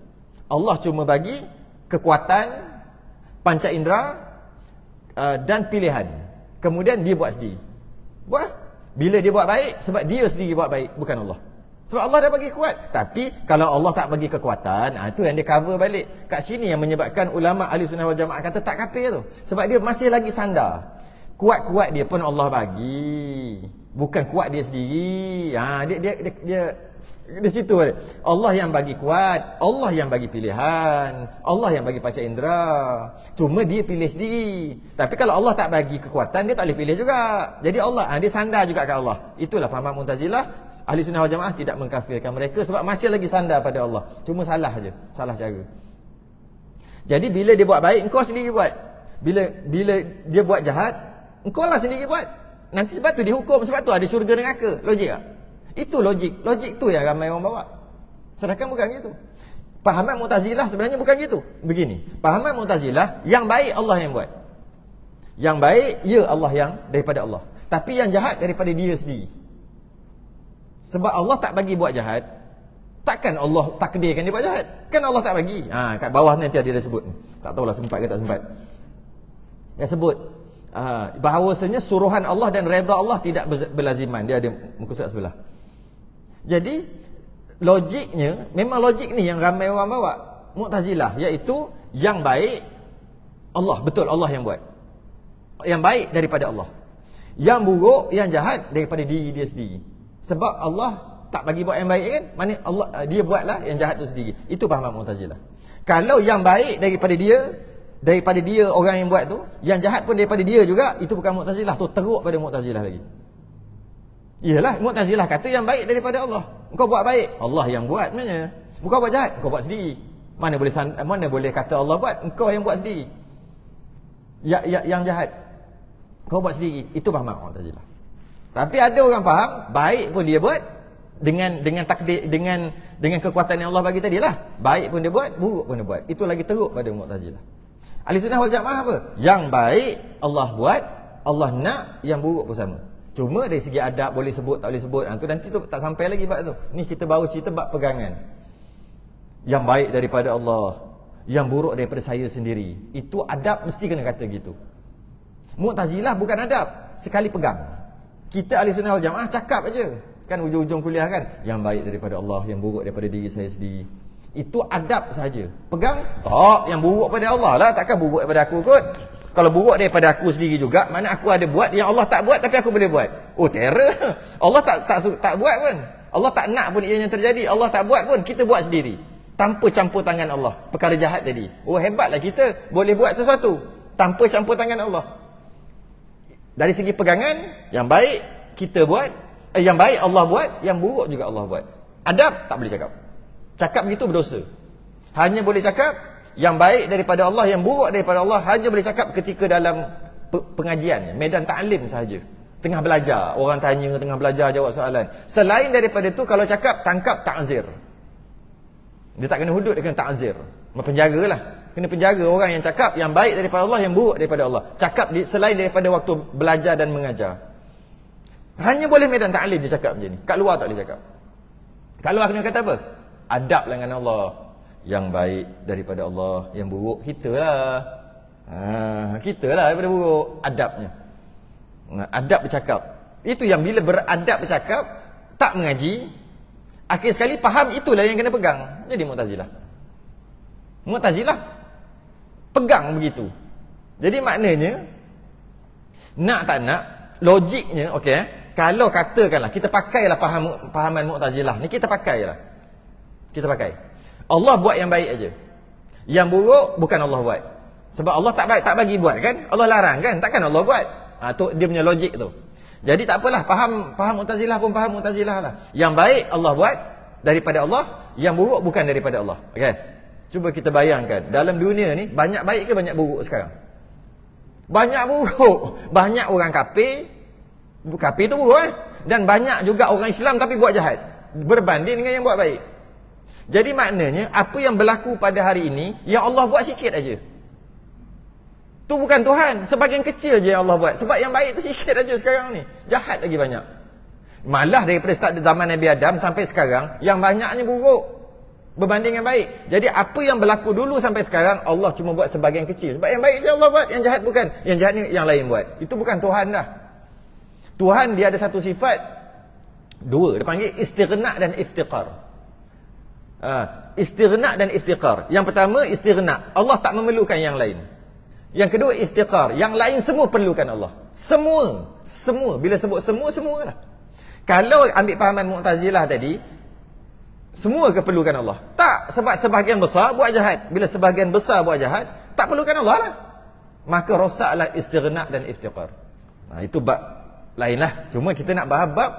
Allah cuma bagi kekuatan, panca indera dan pilihan. Kemudian dia buat sendiri. Buat. Bila dia buat baik, sebab dia sendiri buat baik, bukan Allah. Sebab Allah dah bagi kuat. Tapi kalau Allah tak bagi kekuatan, itu yang dia cover balik. Kat sini yang menyebabkan ulama Ahli Sunnah wal Jamaah kata tak kafir tu. Sebab dia masih lagi sandar. Kuat-kuat dia pun Allah bagi. Bukan kuat dia sendiri. Dia Di situ ada. Allah yang bagi kuat, Allah yang bagi pilihan, Allah yang bagi panca indera. Cuma dia pilih sendiri. Tapi kalau Allah tak bagi kekuatan, dia tak boleh pilih juga. Jadi Allah, dia sandar juga ke Allah. Itulah pahaman Mu'tazilah. Ahli Sunnah wal Jamaah tidak mengkafirkan mereka sebab masih lagi sandar pada Allah. Cuma salah aja, salah cara. Jadi bila dia buat baik, engkau sendiri buat. Bila dia buat jahat, engkau lah sendiri buat. Nanti sebab tu dihukum, sebab tu ada syurga neraka. Logik tak? Itu logik. Logik tu yang ramai orang bawa. Sedangkan bukan gitu. Pahaman Mu'tazilah sebenarnya bukan gitu. Begini. Pahaman Mu'tazilah, yang baik Allah yang buat. Yang baik, ya Allah yang daripada Allah. Tapi yang jahat daripada dia sendiri. Sebab Allah tak bagi buat jahat, takkan Allah takdirkan dia buat jahat? Kan Allah tak bagi. Kat bawah nanti dia dah sebut. Tak tahulah sempat ke tak sempat. Dia sebut bahawasanya suruhan Allah dan redha Allah tidak berlaziman. Dia ada muka surat sebelah. Jadi logiknya, memang logik ni yang ramai orang bawa Mu'tazilah, iaitu yang baik Allah, betul Allah yang buat. Yang baik daripada Allah. Yang buruk, yang jahat daripada diri dia sendiri. Sebab Allah tak bagi buat yang baik kan? Mana Allah dia buatlah yang jahat tu sendiri. Itu pahaman Mu'tazilah. Kalau yang baik daripada dia orang yang buat tu, yang jahat pun daripada dia juga, itu bukan Mu'tazilah, tu teruk pada Mu'tazilah lagi. Iyalah, Mu'tazilah kata yang baik daripada Allah. Engkau buat baik, Allah yang buat sebenarnya. Engkau buat jahat, engkau buat sendiri. Mana boleh kata Allah buat, engkau yang buat sendiri. Yang jahat kau buat sendiri. Itu faham Mu'tazilah. Tapi ada orang faham baik pun dia buat dengan takdir, dengan kekuatan yang Allah bagi tadi lah. Baik pun dia buat, buruk pun dia buat. Itu lagi teruk pada Mu'tazilah. Ahli Sunnah wal Jamaah apa? Yang baik Allah buat, Allah nak, yang buruk pun sama. Cuma dari segi adab boleh sebut tak boleh sebut, tu nanti tu tak sampai lagi bab tu. Ni kita baru cerita bab pegangan. Yang baik daripada Allah, yang buruk daripada saya sendiri. Itu adab mesti kena kata gitu. Mu'tazilah bukan adab, sekali pegang. Kita Ahli Sunnah wal Jamaah cakap aja. Kan ujung-ujung kuliah kan, yang baik daripada Allah, yang buruk daripada diri saya sendiri. Itu adab saja. Pegang, tak, yang buruk pada Allah lah, takkan buruk daripada aku kot. Kalau buruk daripada aku sendiri juga, mana aku ada buat yang Allah tak buat tapi aku boleh buat. Oh, terror. Allah tak buat pun. Allah tak nak pun ianya terjadi. Allah tak buat pun, kita buat sendiri. Tanpa campur tangan Allah. Perkara jahat tadi. Oh, hebatlah kita boleh buat sesuatu tanpa campur tangan Allah. Dari segi pegangan, yang baik kita buat, yang baik Allah buat, yang buruk juga Allah buat. Adab tak boleh cakap. Cakap begitu berdosa. Hanya boleh cakap yang baik daripada Allah, yang buruk daripada Allah, hanya boleh cakap ketika dalam pengajian, medan ta'lim sahaja. Tengah belajar, orang tanya, tengah belajar jawab soalan. Selain daripada tu, kalau cakap, tangkap ta'zir. Dia tak kena hudud, dia kena ta'zir. Penjara lah. Kena penjara orang yang cakap yang baik daripada Allah, yang buruk daripada Allah. Cakap selain daripada waktu belajar dan mengajar. Hanya boleh medan ta'lim dia cakap macam ni. Kat luar tak boleh cakap. Kat luar kena kata apa? Adab dengan Allah. Yang baik daripada Allah, yang buruk kita lah. Kita lah daripada buruk. Adabnya. Adab bercakap. Itu yang bila beradab bercakap, tak mengaji, akhir sekali faham itulah yang kena pegang. Jadi Mu'tazilah pegang begitu. Jadi maknanya, nak tak nak, logiknya, okey, kalau katakanlah, kita pakailah pahaman Mu'tazilah ni, kita pakailah. Kita pakai. Allah buat yang baik aja. Yang buruk bukan Allah buat. Sebab Allah tak bagi buat kan? Allah larang kan? Takkan Allah buat. Tu dia punya logik tu. Jadi tak apalah, faham Mu'tazilah pun faham Mu'tazilah lah. Yang baik Allah buat daripada Allah, yang buruk bukan daripada Allah. Okey. Cuba kita bayangkan, dalam dunia ni banyak baik ke banyak buruk sekarang? Banyak buruk. Banyak orang kafir. Kafir tu buruk Dan banyak juga orang Islam tapi buat jahat. Berbanding dengan yang buat baik. Jadi maknanya, apa yang berlaku pada hari ini, yang Allah buat sikit aja. Tu bukan Tuhan. Sebahagian kecil je yang Allah buat. Sebab yang baik tu sikit aja sekarang ni. Jahat lagi banyak. Malah daripada start zaman Nabi Adam sampai sekarang, yang banyaknya buruk berbanding yang baik. Jadi apa yang berlaku dulu sampai sekarang, Allah cuma buat sebahagian kecil. Sebab yang baik je Allah buat, yang jahat bukan. Yang jahat ni yang lain buat. Itu bukan Tuhan dah. Tuhan dia ada satu sifat, dua. Dia panggil istighna dan iftiqar. Istighna dan iftiqar. Yang pertama istighna, Allah tak memerlukan yang lain. Yang kedua iftiqar, yang lain semua perlukan Allah. Semua. Bila sebut semua lah. Kalau ambil pahaman Mu'tazilah tadi, Semua keperlukan Allah. Tak, sebab sebahagian besar buat jahat. Bila sebahagian besar buat jahat, tak perlukan Allah lah. Maka rosaklah istighna dan iftiqar. Nah, itu bab lain lah. Cuma kita nak bahas bab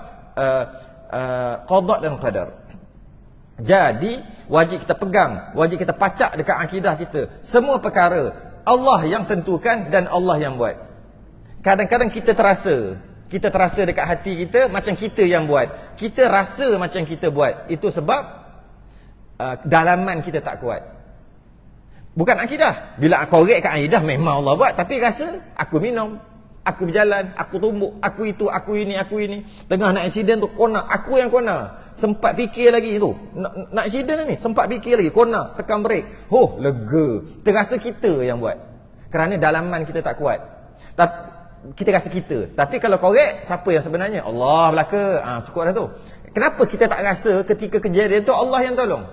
qada dan qadar. Jadi wajib kita pegang, wajib kita pacak dekat akidah kita. Semua perkara Allah yang tentukan dan Allah yang buat. Kadang-kadang kita terasa dekat hati kita macam kita yang buat. Kita rasa macam kita buat. Itu sebab dalaman kita tak kuat. Bukan akidah. Bila korek kat akidah memang Allah buat, tapi rasa aku minum, aku berjalan, aku tumbuk, aku itu, aku ini. Tengah nak accident tu kona, aku yang kona. Sempat fikir lagi tu. Nak accident ni, sempat fikir lagi, kona, tekan brake. Lega. Terasa kita yang buat. Kerana dalaman kita tak kuat. Tapi kita rasa kita. Tapi kalau korek, siapa yang sebenarnya? Allah belaka. Cukup dah tu. Kenapa kita tak rasa ketika kejadian tu Allah yang tolong?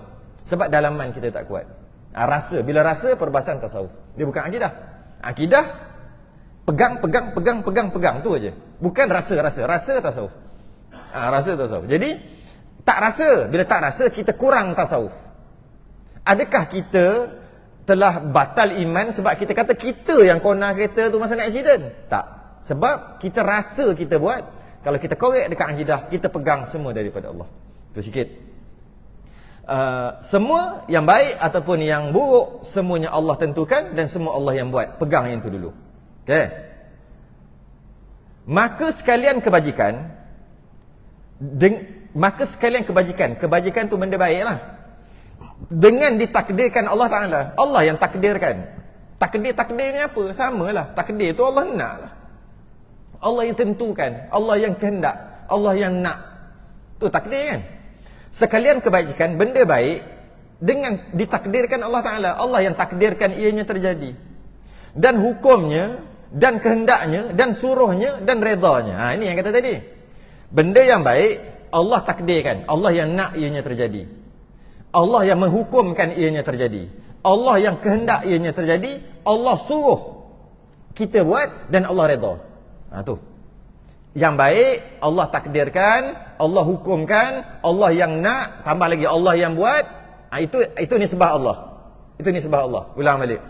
Sebab dalaman kita tak kuat. Rasa. Bila rasa, perbahasan tasawuf. Dia bukan akidah. Akidah, pegang. Tu aja. Bukan rasa. Rasa tasawuf. Rasa tasawuf. Jadi, tak rasa. Bila tak rasa, kita kurang tasawuf. Adakah kita telah batal iman sebab kita kata kita yang kona kereta tu masa nak accident? Tak. Sebab kita rasa kita buat. Kalau kita korek dekat akidah, kita pegang semua daripada Allah. Itu sikit. Semua yang baik ataupun yang buruk, semuanya Allah tentukan dan semua Allah yang buat. Pegang yang tu dulu. Okay. Maka sekalian kebajikan, kebajikan tu benda baik lah. Dengan ditakdirkan Allah Ta'ala. Allah yang takdirkan. Takdir ni apa? Samalah. Takdir tu Allah nak lah. Allah yang tentukan. Allah yang kehendak. Allah yang nak. Tu takdir kan? Sekalian kebajikan, benda baik, dengan ditakdirkan Allah Ta'ala. Allah yang takdirkan ianya terjadi. Dan hukumnya, dan kehendaknya, dan suruhnya, dan redanya. Ini yang kata tadi. Benda yang baik, Allah takdirkan. Allah yang nak ianya terjadi. Allah yang menghukumkan ianya terjadi. Allah yang kehendak ianya terjadi. Allah suruh kita buat dan Allah redha. Tu. Yang baik Allah takdirkan, Allah hukumkan, Allah yang nak, tambah lagi Allah yang buat. Itu nisbah Allah. Itu nisbah Allah. Ulang balik.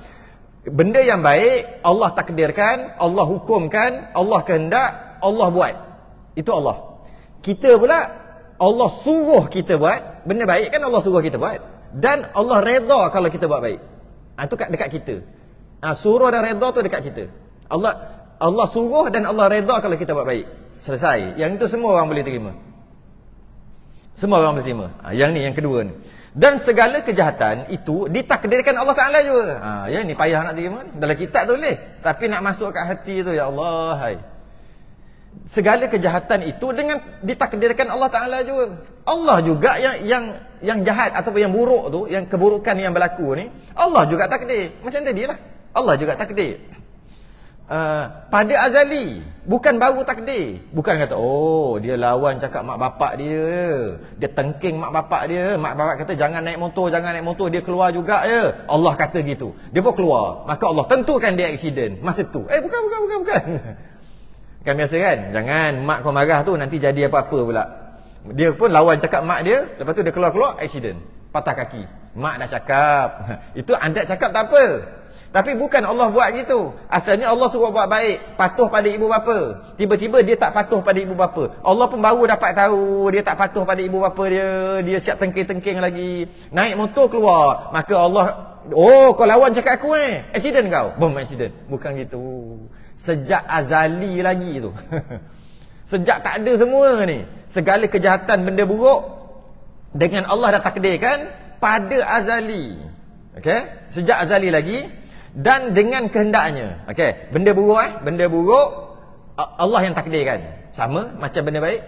Benda yang baik Allah takdirkan, Allah hukumkan, Allah kehendak, Allah buat. Itu Allah. Kita pula Allah suruh kita buat. Benda baik kan Allah suruh kita buat. Dan Allah redha kalau kita buat baik. Itu dekat kita. Suruh dan redha tu dekat kita. Allah suruh dan Allah redha kalau kita buat baik. Selesai. Yang itu semua orang boleh terima. Semua orang boleh terima. Yang ni, yang kedua ni. Dan segala kejahatan itu ditakdirkan Allah Ta'ala juga. Yang ni payah nak terima ni. Dalam kitab tu boleh. Tapi nak masuk kat hati tu, ya Allah, hai. Segala kejahatan itu dengan ditakdirkan Allah Ta'ala juga. Allah juga yang jahat ataupun yang buruk tu, yang keburukan yang berlaku ni, Allah juga takdir. Macam tadi lah. Allah juga takdir. Pada azali, bukan baru takdir. Bukan kata, dia lawan cakap mak bapak dia. Dia tengking mak bapak dia. Mak bapak kata jangan naik motor, dia keluar juga ya. Allah kata gitu. Dia pun keluar. Maka Allah tentukan dia aksiden masa tu. Bukan. Kan biasa kan? Jangan mak kau marah tu nanti jadi apa-apa pula. Dia pun lawan cakap mak dia, lepas tu dia keluar aksiden, patah kaki. Mak dah cakap. Itu anda cakap tak apa. Tapi bukan Allah buat gitu. Asalnya Allah suruh buat baik, patuh pada ibu bapa. Tiba-tiba dia tak patuh pada ibu bapa. Allah pun baru dapat tahu dia tak patuh pada ibu bapa dia. Dia siap tengking-tengking lagi. Naik motor keluar. Maka Allah, kau lawan cakap aku accident kau. Bom accident. Bukan gitu. Sejak azali lagi tu. Sejak tak ada semua ni. Segala kejahatan benda buruk dengan Allah dah takdirkan pada azali. Okey? Sejak azali lagi. Dan dengan kehendaknya. Okey, benda buruk Allah yang takdirkan. Sama macam benda baik.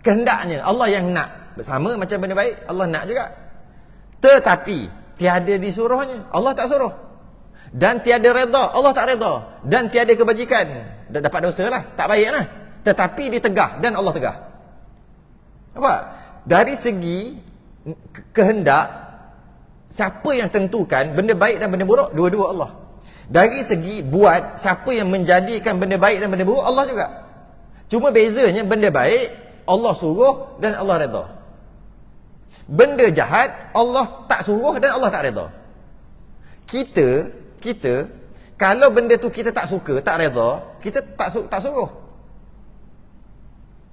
Kehendaknya Allah yang nak. Sama macam benda baik, Allah nak juga. Tetapi tiada disuruhnya, Allah tak suruh. Dan tiada redha, Allah tak redha. Dan tiada kebajikan, dah dapat dosa lah, tak baik lah. Tetapi ditegah dan Allah tegah. Apa? Dari segi kehendak, siapa yang tentukan benda baik dan benda buruk? Dua-dua Allah. Dari segi buat, siapa yang menjadikan benda baik dan benda buruk? Allah juga. Cuma bezanya benda baik Allah suruh dan Allah redha. Benda jahat Allah tak suruh dan Allah tak redha. Kita kalau benda tu kita tak suka, tak redha, kita tak suruh.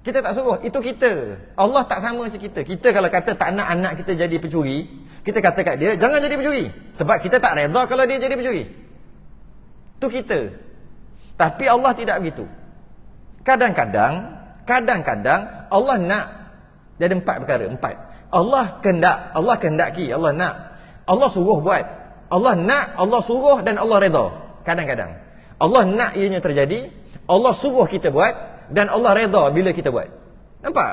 Kita tak suruh, itu kita. Allah tak sama macam kita. Kita kalau kata tak nak anak kita jadi pencuri, kita kata kat dia, jangan jadi pencuri. Sebab kita tak redha kalau dia jadi pencuri. Itu kita. Tapi Allah tidak begitu. Kadang-kadang Allah nak. Jadi 4 perkara, 4. Allah kehendaki, Allah nak. Allah suruh buat. Allah nak, Allah suruh dan Allah redha. Kadang-kadang Allah nak ianya terjadi, Allah suruh kita buat, dan Allah redha bila kita buat. Nampak?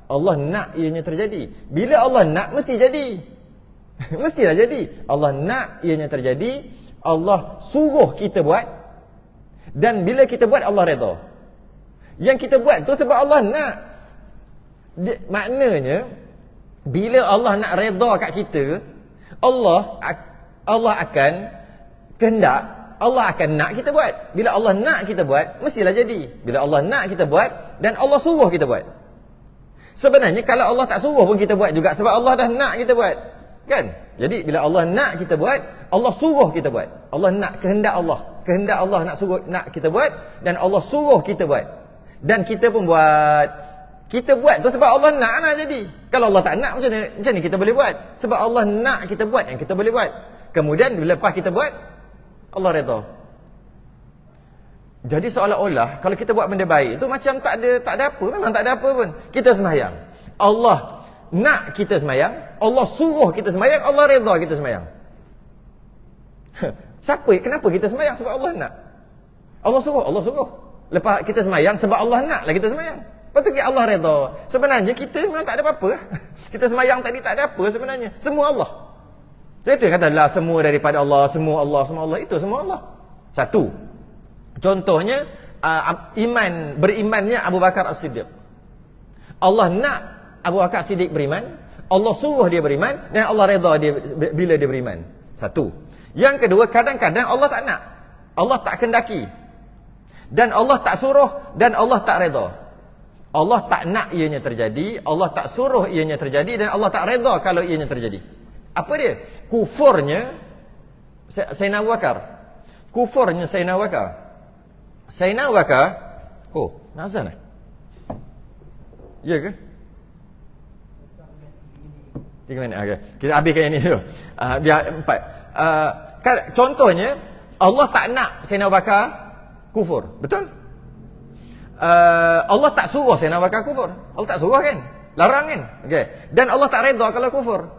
Allah nak ianya terjadi. Bila Allah nak, mesti jadi. Mestilah jadi. Allah nak ianya terjadi, Allah suruh kita buat, dan bila kita buat Allah redha. Yang kita buat tu sebab Allah nak. Maknanya bila Allah nak redha kat kita, Allah akan kehendak, Allah akan nak kita buat. Bila Allah nak kita buat, mestilah jadi. Bila Allah nak kita buat dan Allah suruh kita buat. Sebenarnya kalau Allah tak suruh pun kita buat juga, sebab Allah dah nak kita buat. Kan? Jadi bila Allah nak kita buat, Allah suruh kita buat. Allah nak, kehendak Allah nak suruh, nak kita buat, dan Allah suruh kita buat. Dan kita pun buat. Kita buat tu sebab Allah nak jadi. Kalau Allah tak nak, macam ni kita boleh buat? Sebab Allah nak kita buat yang kita boleh buat. Kemudian bila lepas kita buat, Allah redha. Jadi seolah-olah kalau kita buat benda baik tu macam tak ada apa, memang tak ada apa pun. Kita sembahyang, Allah nak kita sembahyang, Allah suruh kita sembahyang, Allah redha kita sembahyang. Kenapa kita sembahyang? Sebab Allah nak. Allah suruh. Lepas kita sembahyang sebab Allah naklah kita sembahyang. Lepas tu Allah redha. Sebenarnya kita memang tak ada apa-apa. Kita sembahyang tadi tak ada apa sebenarnya. Semua Allah. Jadi katalah semua daripada Allah, semua Allah. Itu semua Allah. Satu. Contohnya berimannya Abu Bakar As-Siddiq. Allah nak Abu Bakar As-Siddiq beriman, Allah suruh dia beriman, dan Allah redha dia bila dia beriman. Satu. Yang kedua, kadang-kadang Allah tak nak. Allah tak kehendaki. Dan Allah tak suruh, dan Allah tak redha. Allah tak nak ianya terjadi, Allah tak suruh ianya terjadi, dan Allah tak redha kalau ianya terjadi. Apa dia? Kufurnya Sayyidina Abu Bakar. Kufurnya Sayyidina Abu Bakar. Sayyidina Abu Bakar, nak azan ya ke? 3 minit. Okay. Kita habiskan yang ni dulu. Biar 4. Contohnya, Allah tak nak Sayyidina Abu Bakar kufur. Betul? Allah tak suruh Sayyidina Abu Bakar kufur. Allah tak suruh kan? Larang kan? Okay. Dan Allah tak redha kalau kufur.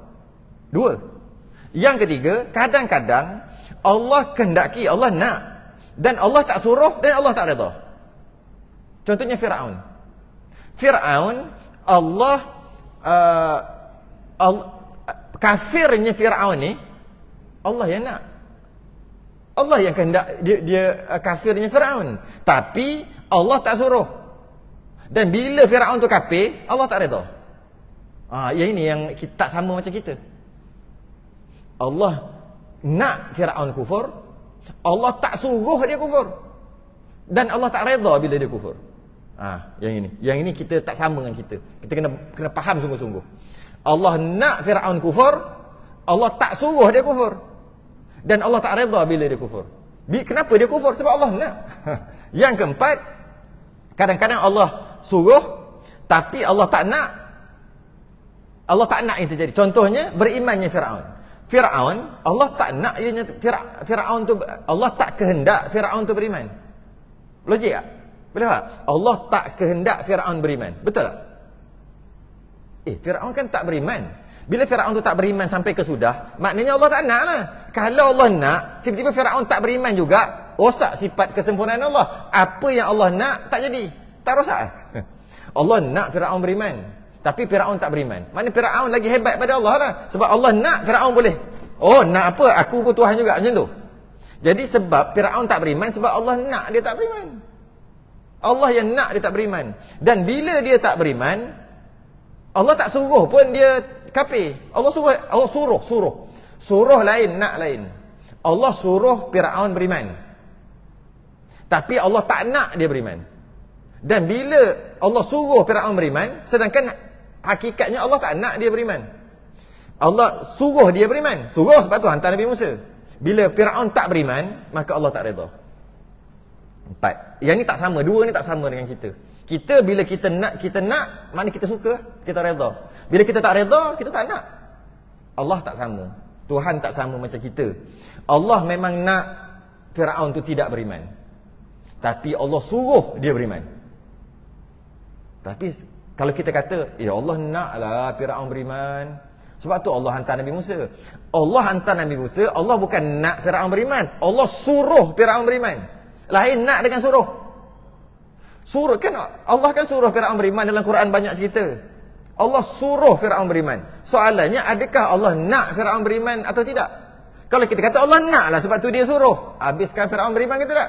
2. Yang ketiga, kadang-kadang Allah kehendaki, Allah nak, dan Allah tak suruh, dan Allah tak redha. Contohnya Fir'aun. Kafirnya Fir'aun ni Allah yang nak. Allah yang kehendak dia kafirnya Fir'aun. Tapi Allah tak suruh. Dan bila Fir'aun tu kafir, Allah tak redha. Yang ini yang tak sama macam kita. Allah nak Fir'aun kufur, Allah tak suruh dia kufur, dan Allah tak redha bila dia kufur. Yang ini kita tak sama dengan kita. Kita kena faham sungguh-sungguh. Allah nak Fir'aun kufur, Allah tak suruh dia kufur, dan Allah tak redha bila dia kufur. Kenapa dia kufur? Sebab Allah nak. Yang keempat, kadang-kadang Allah suruh, tapi Allah tak nak. Allah tak nak yang terjadi. Contohnya berimannya Fir'aun, Allah tak nak ianya Fir'aun tu, Allah tak kehendak Fir'aun tu beriman. Logik tak? Boleh tak? Allah tak kehendak Fir'aun beriman. Betul tak? Fir'aun kan tak beriman. Bila Fir'aun tu tak beriman sampai ke sudah, maknanya Allah tak nak lah. Kalau Allah nak, tiba-tiba Fir'aun tak beriman juga, rosak sifat kesempurnaan Allah. Apa yang Allah nak tak jadi, tak rosak. Allah nak Fir'aun beriman, tapi Fir'aun tak beriman. Maknanya Fir'aun lagi hebat pada Allah lah. Sebab Allah nak, Fir'aun boleh. Nak apa? Aku pun Tuhan juga. Macam tu. Jadi sebab Fir'aun tak beriman, sebab Allah nak dia tak beriman. Allah yang nak dia tak beriman. Dan bila dia tak beriman, Allah tak suruh pun dia kafir. Allah suruh. Suruh lain, nak lain. Allah suruh Fir'aun beriman, tapi Allah tak nak dia beriman. Dan bila Allah suruh Fir'aun beriman, sedangkan hakikatnya Allah tak nak dia beriman. Allah suruh dia beriman. Suruh sebab tu hantar Nabi Musa. Bila Firaun tak beriman, maka Allah tak redha. 4. Yang ni tak sama, dua ni tak sama dengan kita. Kita bila kita nak, maknanya kita suka, kita redha. Bila kita tak redha, kita tak nak. Allah tak sama. Tuhan tak sama macam kita. Allah memang nak Firaun tu tidak beriman. Tapi Allah suruh dia beriman. Tapi kalau kita kata, ya Allah naklah Firaun beriman. Sebab tu Allah hantar Nabi Musa. Allah hantar Nabi Musa, Allah bukan nak Firaun beriman. Allah suruh Firaun beriman. Lain nak dengan suruh. Suruh kan, Allah kan suruh Firaun beriman dalam Quran banyak cerita. Allah suruh Firaun beriman. Soalannya, adakah Allah nak Firaun beriman atau tidak? Kalau kita kata Allah naklah sebab tu dia suruh, habiskan Firaun beriman ke tidak?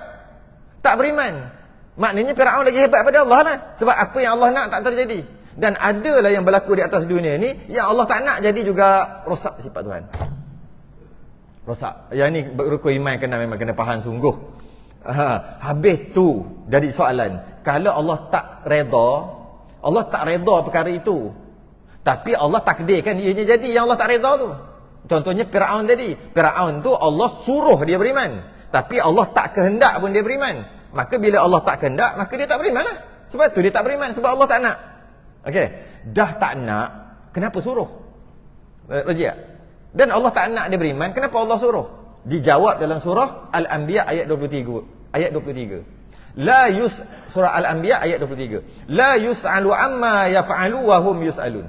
Tak beriman. Maknanya Firaun lagi hebat pada Allah lah. Sebab apa yang Allah nak tak terjadi. Dan adalah yang berlaku di atas dunia ni yang Allah tak nak jadi juga, rosak sifat Tuhan. Rosak. Yang ni rukun iman memang kena faham sungguh. Habis tu jadi soalan. Kalau Allah tak redha perkara itu, tapi Allah takdirkan ianya jadi yang Allah tak redha tu. Contohnya Firaun tadi. Firaun tu Allah suruh dia beriman, tapi Allah tak kehendak pun dia beriman. Maka bila Allah tak kehendak, maka dia tak beriman lah. Sebab tu dia tak beriman, sebab Allah tak nak. Okey, dah tak nak, kenapa suruh? Logik tak? Dan Allah tak nak dia beriman, kenapa Allah suruh? Dijawab dalam surah Al-Anbiya ayat 23. Ayat 23. Surah Al-Anbiya ayat 23. La yus'alu amma yaf'alu wa hum yus'alun.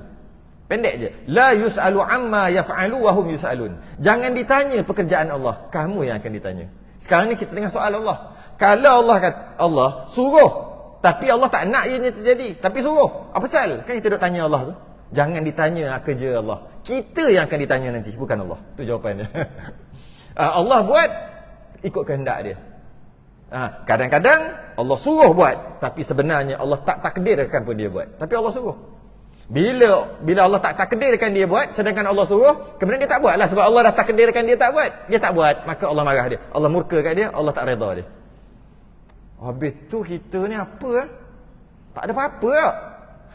Pendek je. La yus'alu amma yaf'alu wa hum yus'alun. Jangan ditanya pekerjaan Allah, kamu yang akan ditanya. Sekarang ni kita tengah soal Allah. Kalau Allah kata, Allah suruh, tapi Allah tak nak ianya terjadi, tapi suruh. Apa pasal? Kan kita duk tanya Allah tu. Jangan ditanya kerja Allah. Kita yang akan ditanya nanti, bukan Allah. Tu jawapannya. Allah buat ikut kehendak dia. Kadang-kadang Allah suruh buat, tapi sebenarnya Allah tak takdirkan pun dia buat. Tapi Allah suruh. Bila Allah tak takdirkan dia buat, sedangkan Allah suruh, kemudian dia tak buat lah. Sebab Allah dah takdirkan dia tak buat. Dia tak buat, maka Allah marah dia. Allah murka kat dia, Allah tak redha dia. Habis tu kita ni apa? Tak ada apa-apa tak?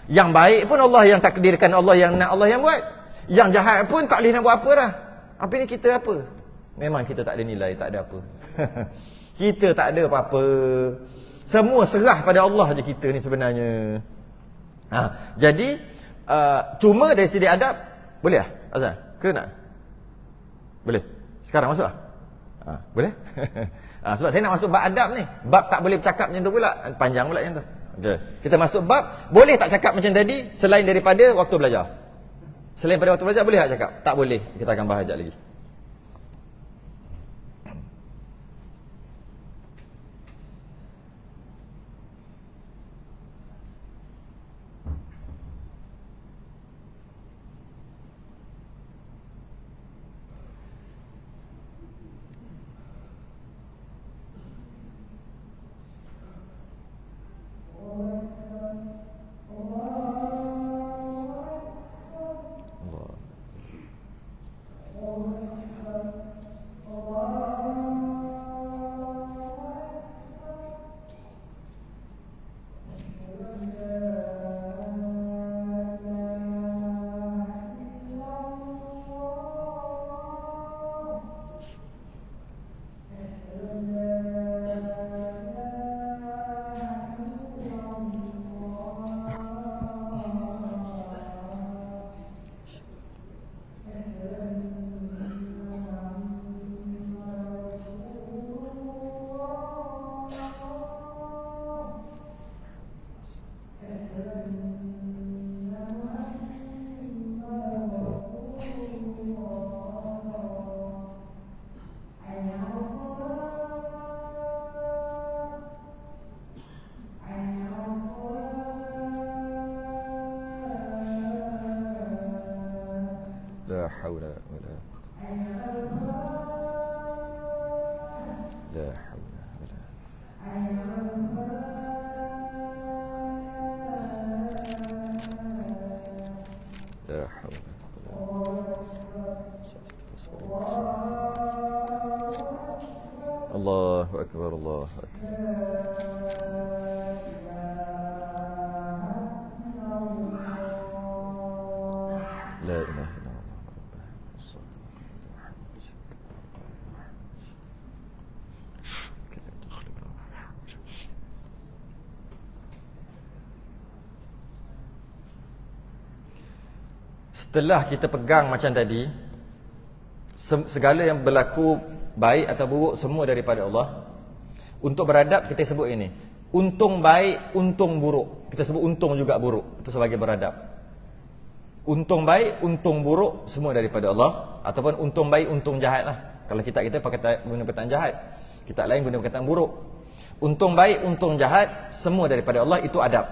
Yang baik pun Allah yang takdirkan, Allah yang nak, Allah yang buat. Yang jahat pun tak boleh nak buat apa dah. Apa ni kita apa? Memang kita tak ada nilai, tak ada apa. Kita tak ada apa-apa. Semua serah pada Allah je kita ni sebenarnya. Jadi cuma dari segi adab, boleh lah Azhar? Ke nak? Boleh? Sekarang masuk lah? Boleh? Sebab saya nak masuk bab adab ni. Bab tak boleh bercakap macam tu pula. Panjang pula yang tu. Okay. Kita masuk bab, boleh tak cakap macam tadi selain daripada waktu belajar? Selain pada waktu belajar boleh tak cakap? Tak boleh. Kita akan bahas sekejap lagi. لا حول ولا لا حول ولا لا حول الله أكبر الله أكبر لا إله إلا الله setelah kita pegang macam tadi, segala yang berlaku baik atau buruk semua daripada Allah. Untuk beradab kita sebut ini, untung baik, untung buruk. Kita sebut untung juga buruk, itu sebagai beradab. Untung baik, untung buruk semua daripada Allah. Ataupun untung baik, untung jahat lah. Kalau kita pakai guna perkataan jahat, kita lain guna perkataan buruk. Untung baik, untung jahat semua daripada Allah, itu adab.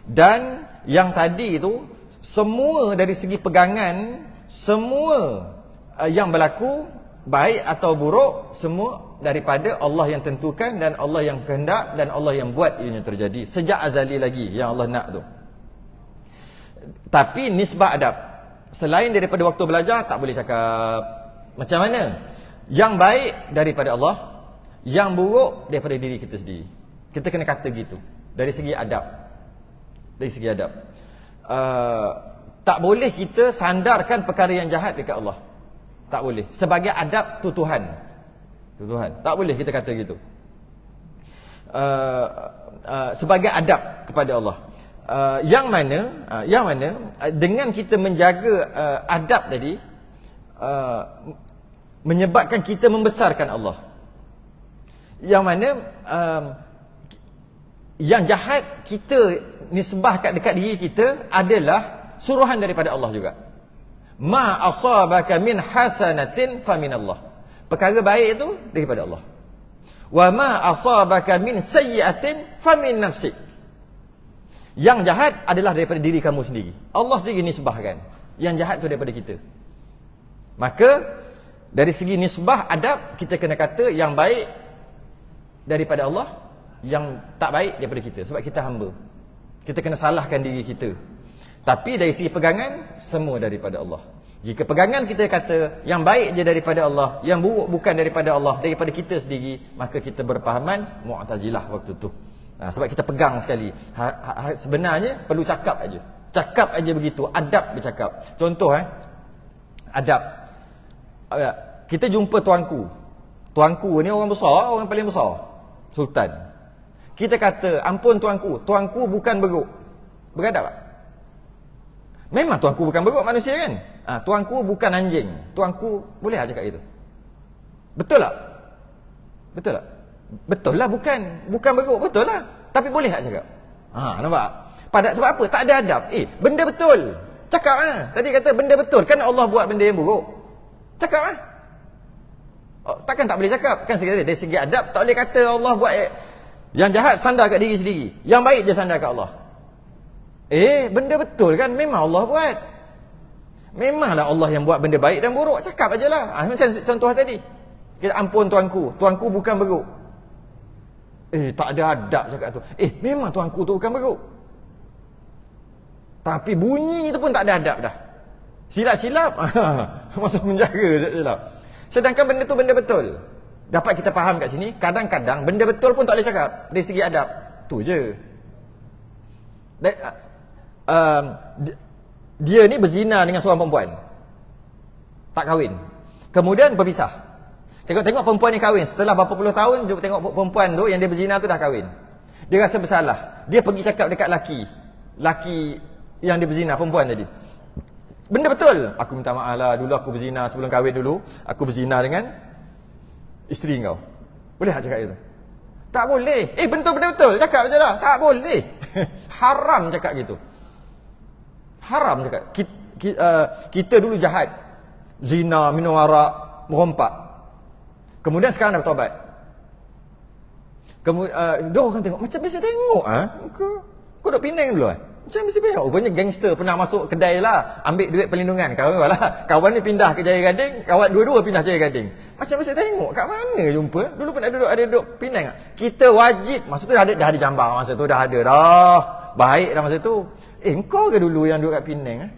Dan yang tadi itu semua dari segi pegangan, semua yang berlaku baik atau buruk semua daripada Allah yang tentukan dan Allah yang kehendak dan Allah yang buat ianya terjadi sejak azali lagi yang Allah nak tu. Tapi nisbah adab, selain daripada waktu belajar tak boleh cakap macam mana. Yang baik daripada Allah, yang buruk daripada diri kita sendiri. Kita kena kata gitu dari segi adab. Dari segi adab, tak boleh kita sandarkan perkara yang jahat dekat Allah. Tak boleh. Sebagai adab tu Tuhan. Tu Tuhan. Tak boleh kita kata gitu. Sebagai adab kepada Allah. Yang mana dengan kita menjaga adab tadi, menyebabkan kita membesarkan Allah. Yang mana yang jahat kita nisbahkan dekat diri kita adalah suruhan daripada Allah juga. Ma asabaka min hasanatin faminallah. Perkara baik itu daripada Allah. Wa ma asabaka min sayyi'atin famin nafsik. Yang jahat adalah daripada diri kamu sendiri. Allah sendiri nisbahkan. Yang jahat itu daripada kita. Maka dari segi nisbah adab, kita kena kata yang baik daripada Allah, yang tak baik daripada kita, sebab kita hamba. Kita kena salahkan diri kita. Tapi dari segi pegangan, semua daripada Allah. Jika pegangan kita kata yang baik je daripada Allah, yang buruk bukan daripada Allah, daripada kita sendiri, maka kita berpahaman Mu'tazilah waktu tu. Sebab kita pegang sekali. Sebenarnya perlu cakap aja. Cakap aja begitu, adab bercakap. Contoh adab. Kita jumpa tuanku. Tuanku ni orang besar, orang paling besar, sultan. Kita kata, ampun tuanku, tuanku bukan beruk. Beradab tak? Memang tuanku bukan beruk, manusia kan? Tuanku bukan anjing. Tuanku, boleh tak cakap itu? Betul tak? Betul tak? Betul lah, bukan beruk, betul lah. Tapi boleh tak cakap? Nampak? Sebab apa? Tak ada adab. Benda betul. Cakap Tadi kata benda betul. Kan Allah buat benda yang buruk. Cakap takkan tak boleh cakap? Kan sekali dari segi adab, tak boleh kata Allah buat yang jahat sandar kat diri sendiri, yang baik je sandar kat Allah. Benda betul kan? Memang Allah buat. Memanglah Allah yang buat benda baik dan buruk. Cakap aja lah. Macam contoh tadi. Kita ampun tuanku. Tuanku bukan beruk. Tak ada adab cakap tu. Memang tuanku tu bukan beruk. Tapi bunyi tu pun tak ada adab dah. Silap-silap. Masuk penjara silap. Sedangkan benda tu benda betul. Dapat kita faham kat sini, kadang-kadang benda betul pun tak boleh cakap dari segi adab. Tu je. Dia ni berzina dengan seorang perempuan, tak kahwin, kemudian berpisah. Tengok-tengok perempuan ni kahwin. Setelah berapa puluh tahun, dia tengok perempuan tu yang dia berzina tu dah kahwin. Dia rasa bersalah. Dia pergi cakap dekat laki yang dia berzina, perempuan tadi. Benda betul. Aku minta maaf lah, dulu aku berzina sebelum kahwin dulu. Aku berzina dengan isteri kau. Boleh tak cakap itu? Tak boleh. Benda betul. Cakap je lah. Tak boleh. Haram cakap gitu. Haram cakap. Kita dulu jahat. Zina, minum arak, merompak. Kemudian sekarang dah bertobat. Kemudian orang tengok, macam biasa tengok Kau duduk Penang dulu Macam biasa tengok. Rupanya gangster pernah masuk kedai lah, ambil duit perlindungan. Kawan ni pindah ke Jaya Gading, kawan dua-dua pindah Jaya Gading. Macam biasa tengok. Kat mana jumpa? Dulu pernah duduk Penang. Kita wajib. Masa tu dah ada jambar. Masa tu dah ada dah. Baik dah masa tu. Kau ke dulu yang duduk kat Penang?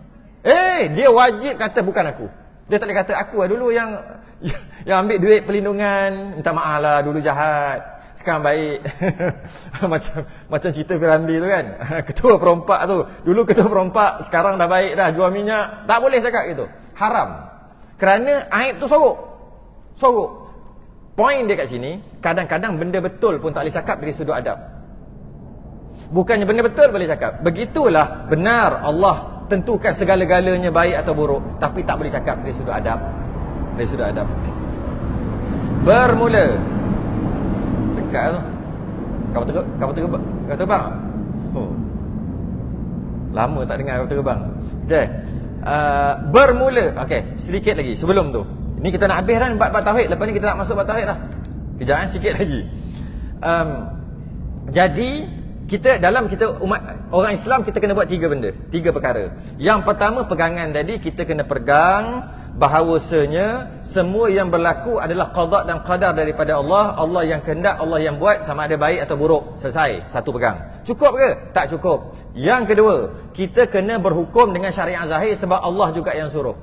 Dia wajib kata bukan aku. Dia tak boleh kata aku dulu yang ambil duit perlindungan. Minta maaf lah, dulu jahat, sekarang baik. macam cerita Piramli tu kan. Ketua perompak tu, dulu ketua perompak, sekarang dah baik dah, jual minyak. Tak boleh cakap gitu. Haram. Kerana aib tu sorok. Poin dia kat sini, kadang-kadang benda betul pun tak boleh cakap dari sudut adab. Bukannya benda betul boleh cakap. Begitulah benar Allah tentukan segala-galanya baik atau buruk, tapi tak boleh cakap dari sudut adab. Dari sudut adab. Bermula. Dekat tu. Kau terbang. Oh. Lama tak dengar kau terbang. Okey. Bermula. Okey, sedikit lagi sebelum tu. Ini kita nak habis dah bab tauhid. Lepas ni kita nak masuk bab tauhid dah. Kejap sikit lagi. Jadi kita umat orang Islam, kita kena buat 3 benda, 3 perkara. Yang pertama, pegangan tadi, kita kena pegang bahawasanya semua yang berlaku adalah qada dan qadar daripada Allah. Allah yang kehendak, Allah yang buat, sama ada baik atau buruk. Selesai, satu pegang. Cukup ke? Tak cukup. Yang kedua, kita kena berhukum dengan syariat zahir, sebab Allah juga yang suruh.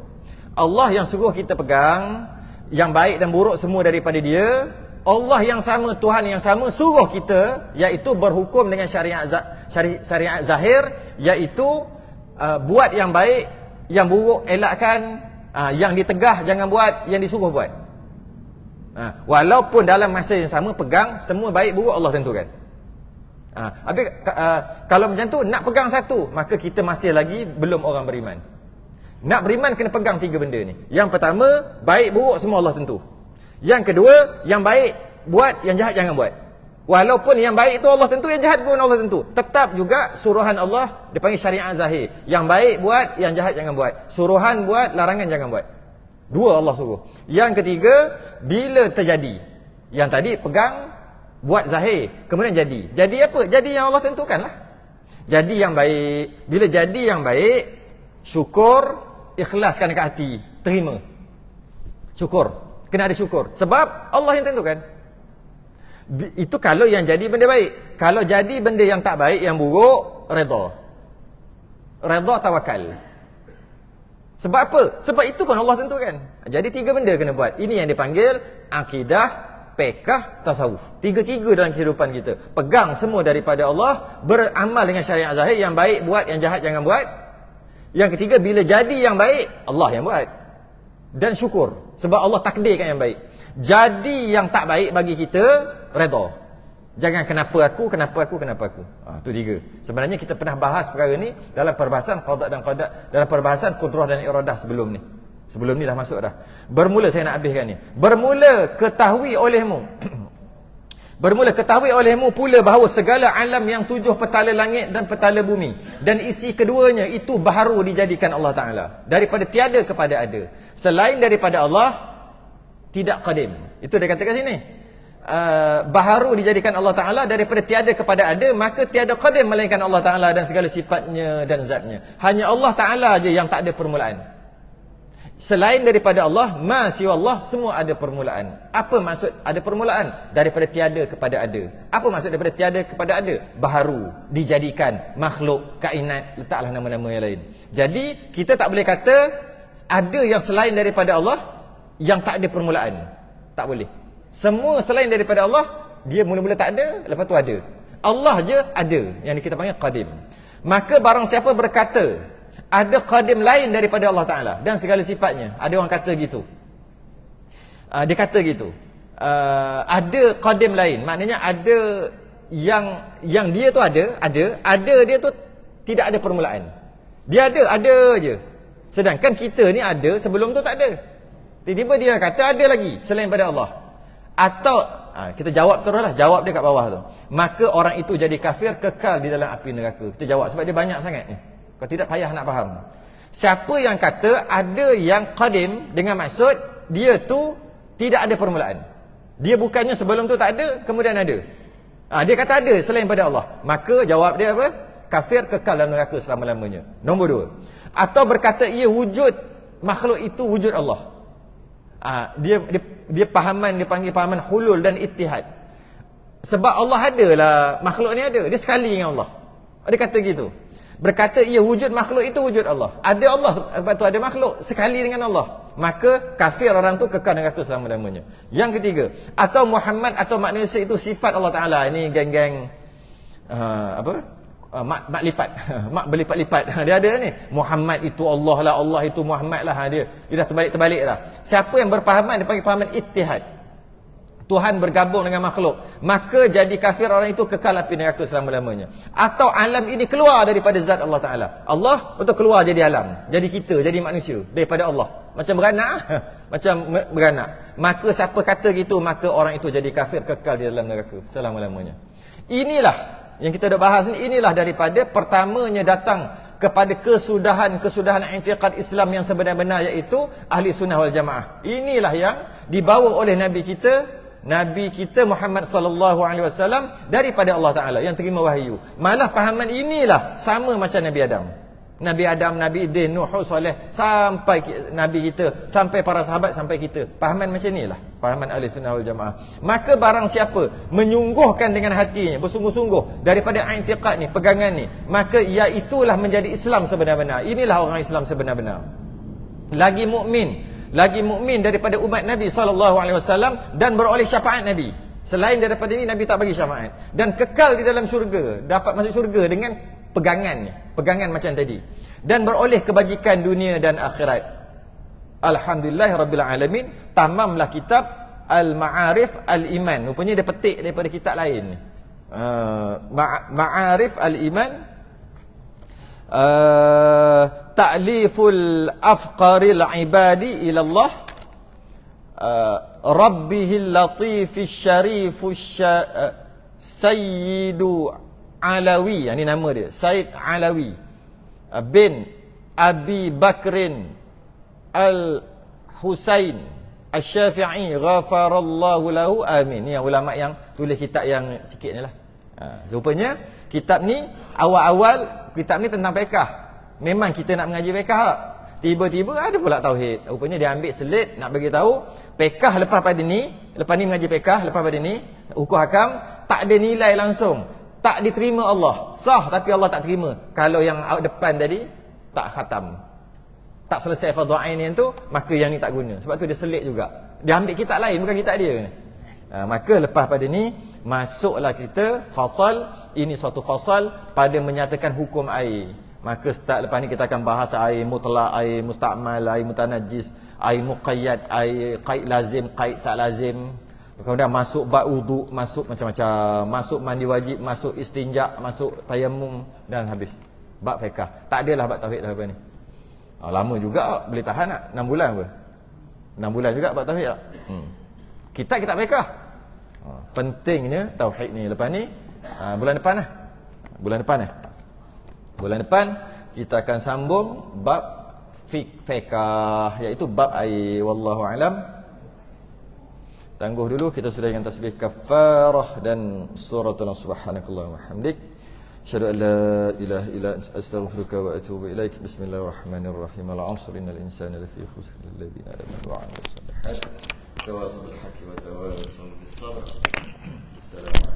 Allah yang suruh kita pegang yang baik dan buruk semua daripada Dia. Allah yang sama, Tuhan yang sama suruh kita, iaitu berhukum dengan syariat zahir, iaitu buat yang baik, yang buruk elakkan, yang ditegah jangan buat, yang disuruh buat. Walaupun dalam masa yang sama pegang semua baik buruk Allah tentukan. Habis kalau macam tu nak pegang satu, maka kita masih lagi belum orang beriman. Nak beriman kena pegang 3 benda ni. Yang pertama, baik buruk semua Allah tentu. Yang kedua, yang baik buat, yang jahat jangan buat. Walaupun yang baik tu Allah tentu, yang jahat pun Allah tentu. Tetap juga suruhan Allah, dipanggil syariat zahir. Yang baik buat, yang jahat jangan buat. Suruhan buat, larangan jangan buat. 2 Allah suruh. Yang ketiga, bila terjadi. Yang tadi pegang, buat zahir, kemudian jadi. Jadi apa? Jadi yang Allah tentukan lah. Jadi yang baik. Bila jadi yang baik, syukur, ikhlaskan dekat hati, terima. Syukur. Kena ada syukur. Sebab Allah yang tentukan. Itu kalau yang jadi benda baik. Kalau jadi benda yang tak baik, yang buruk, redha. Redha tawakal. Sebab apa? Sebab itu pun Allah tentukan. Jadi 3 benda kena buat. Ini yang dipanggil akidah, fiqh, tasawuf. 3-3 dalam kehidupan kita. Pegang semua daripada Allah, beramal dengan syariat zahir, yang baik buat, yang jahat jangan buat. Yang ketiga, bila jadi yang baik, Allah yang buat. Dan syukur. Sebab Allah takdirkan yang baik. Jadi yang tak baik bagi kita, redha. Jangan kenapa aku. Itu 3. Sebenarnya kita pernah bahas perkara ni dalam perbahasan qada dan qadar, dalam perbahasan qudrah dan iradah sebelum ni. Sebelum ni dah masuk dah. Bermula, saya nak habiskan ni. Bermula ketahui olehmu. Bermula ketahui olehmu pula bahawa segala alam yang 7 petala langit dan petala bumi dan isi keduanya itu baharu dijadikan Allah Ta'ala. Daripada tiada kepada ada. Selain daripada Allah, tidak qadim. Itu dia katakan sini. Baharu dijadikan Allah Ta'ala, daripada tiada kepada ada, maka tiada qadim melainkan Allah Ta'ala dan segala sifatnya dan zatnya. Hanya Allah Ta'ala aja yang tak ada permulaan. Selain daripada Allah, ma siwa Allah, semua ada permulaan. Apa maksud ada permulaan? Daripada tiada kepada ada. Apa maksud daripada tiada kepada ada? Baharu, dijadikan, makhluk, kainat, letaklah nama-nama yang lain. Jadi, kita tak boleh kata ada yang selain daripada Allah yang tak ada permulaan. Tak boleh. Semua selain daripada Allah, dia mula-mula tak ada, lepas tu ada. Allah je ada, yang kita panggil qadim. Maka barang siapa berkata ada qadim lain daripada Allah Ta'ala dan segala sifatnya. Ada orang kata gitu. Dia kata gitu. Ada qadim lain. Maknanya ada yang dia tu ada dia tu tidak ada permulaan. Dia ada je. Sedangkan kita ni ada, sebelum tu tak ada. Tiba-tiba dia kata ada lagi selain pada Allah. Atau kita jawab teruslah, jawab dia kat bawah tu. Maka orang itu jadi kafir, kekal di dalam api neraka. Kita jawab sebab dia banyak sangat ni. Kau tidak payah nak faham. Siapa yang kata ada yang qadim dengan maksud dia tu tidak ada permulaan. Dia bukannya sebelum tu tak ada, kemudian ada. Dia kata ada selain pada Allah. Maka jawab dia apa? Kafir, kekal dalam neraka selama-lamanya. Nombor 2. Atau berkata ia wujud, makhluk itu wujud Allah. Dia pahaman, dia panggil pahaman hulul dan ittihad. Sebab Allah adalah, makhluk ni ada. Dia sekali dengan Allah. Dia kata gitu. Berkata ia wujud, makhluk itu wujud Allah. Ada Allah, sebab tu ada makhluk sekali dengan Allah. Maka kafir orang tu, kekal neraka selama-lamanya. Yang ketiga, atau Muhammad atau manusia itu sifat Allah Ta'ala. Ini geng-geng mak lipat. Mak berlipat-lipat. Dia ada ni. Muhammad itu Allah lah, Allah itu Muhammad lah. Dia dah terbalik-terbalik lah. Siapa yang berpahaman, dia panggil pahaman ittihad. Tuhan bergabung dengan makhluk, maka jadi kafir orang itu kekal api neraka selama-lamanya. Atau alam ini keluar daripada zat Allah Ta'ala. Allah betul keluar jadi alam, jadi kita, jadi manusia daripada Allah. Macam beranak macam beranak. Maka siapa kata gitu, maka orang itu jadi kafir, kekal di dalam neraka selama-lamanya. Inilah yang kita dah bahas ni, inilah daripada pertamanya datang kepada kesudahan i'tiqad Islam yang sebenar-benar, iaitu ahli sunnah wal jamaah. Inilah yang dibawa oleh Nabi kita Muhammad sallallahu alaihi wasallam daripada Allah Taala yang terima wahyu. Malah pahaman inilah sama macam Nabi Adam, Nabi Idris, Nuh, Saleh, sampai Nabi kita, sampai para sahabat, sampai kita. Pahaman macam inilah pahaman ahli sunnah wal jamaah. Maka barang siapa menyungguhkan dengan hatinya, bersungguh-sungguh daripada i'tiqad ni, pegangan ni, maka iaitulah menjadi Islam sebenar-benar. Inilah orang Islam sebenar-benar. Lagi mukmin daripada umat Nabi SAW dan beroleh syafaat Nabi. Selain daripada ini, Nabi tak bagi syafaat. Dan kekal di dalam syurga, dapat masuk syurga dengan pegangan macam tadi. Dan beroleh kebajikan dunia dan akhirat. Alhamdulillahirabbil alamin. Tamamlah kitab Al-Ma'arif Al-Iman. Rupanya dia petik daripada kitab lain. Ma'arif Al-Iman, ta'liful afqaril ibadi ila Allah, rabbihil latifis syarifus sayyidu Alawi, ini nama dia, Said Alawi bin Abi Bakrin Al-Husain Al-Syafi'i ghafarallahu lahu, amin. Ni yang ulama yang tulis kitab yang sikit ni lah. Rupanya kitab ni awal-awal kitab ni tentang fiqh. Memang kita nak mengaji fiqh tak? Tiba-tiba ada pula tauhid. Rupanya dia ambil selit nak bagi tahu fiqh lepas ni mengaji fiqh, lepas pada ni hukum hakam tak ada nilai langsung. Tak diterima Allah. Sah tapi Allah tak terima. Kalau yang depan tadi tak khatam, tak selesai fardhu ain yang tu, maka yang ni tak guna. Sebab tu dia selit juga. Dia ambil kitab lain, bukan kitab dia. Maka lepas pada ni masuklah kita fasal. Ini suatu fasal pada menyatakan hukum air. Maka start lepas ni kita akan bahas air mutlak, air mustakmal, air mutanajis, air muqayyad, air qaid lazim, qaid tak lazim. Kemudian masuk bab wuduk, masuk macam-macam, masuk mandi wajib, masuk istinja, masuk tayamum, dan habis bab fiqh. Tak adalah bab tauhid dah apa ni. Lama juga boleh tahan tak? 6 bulan apa? 6 bulan juga bab tauhid tak? Kitab fiqh. Pentingnya tauhid ni. Lepas ni bulan depan lah. Bulan depan kita akan sambung bab fiqh, iaitu bab air. Wallahu alam. Tangguh dulu, kita sudah dengan tasbih kafarah dan suratul subhanakallahumma wa hamdik, asyhadu an la ilaha illa anta astaghfiruka wa atubu ilaik. Bismillahirrahmanirrahim. Al-'asr innal insana lafi khusr illa alladhina amanu wa 'amilus salihati tawasaw bil haqqi wa tawasaw bis sabr. Assalamu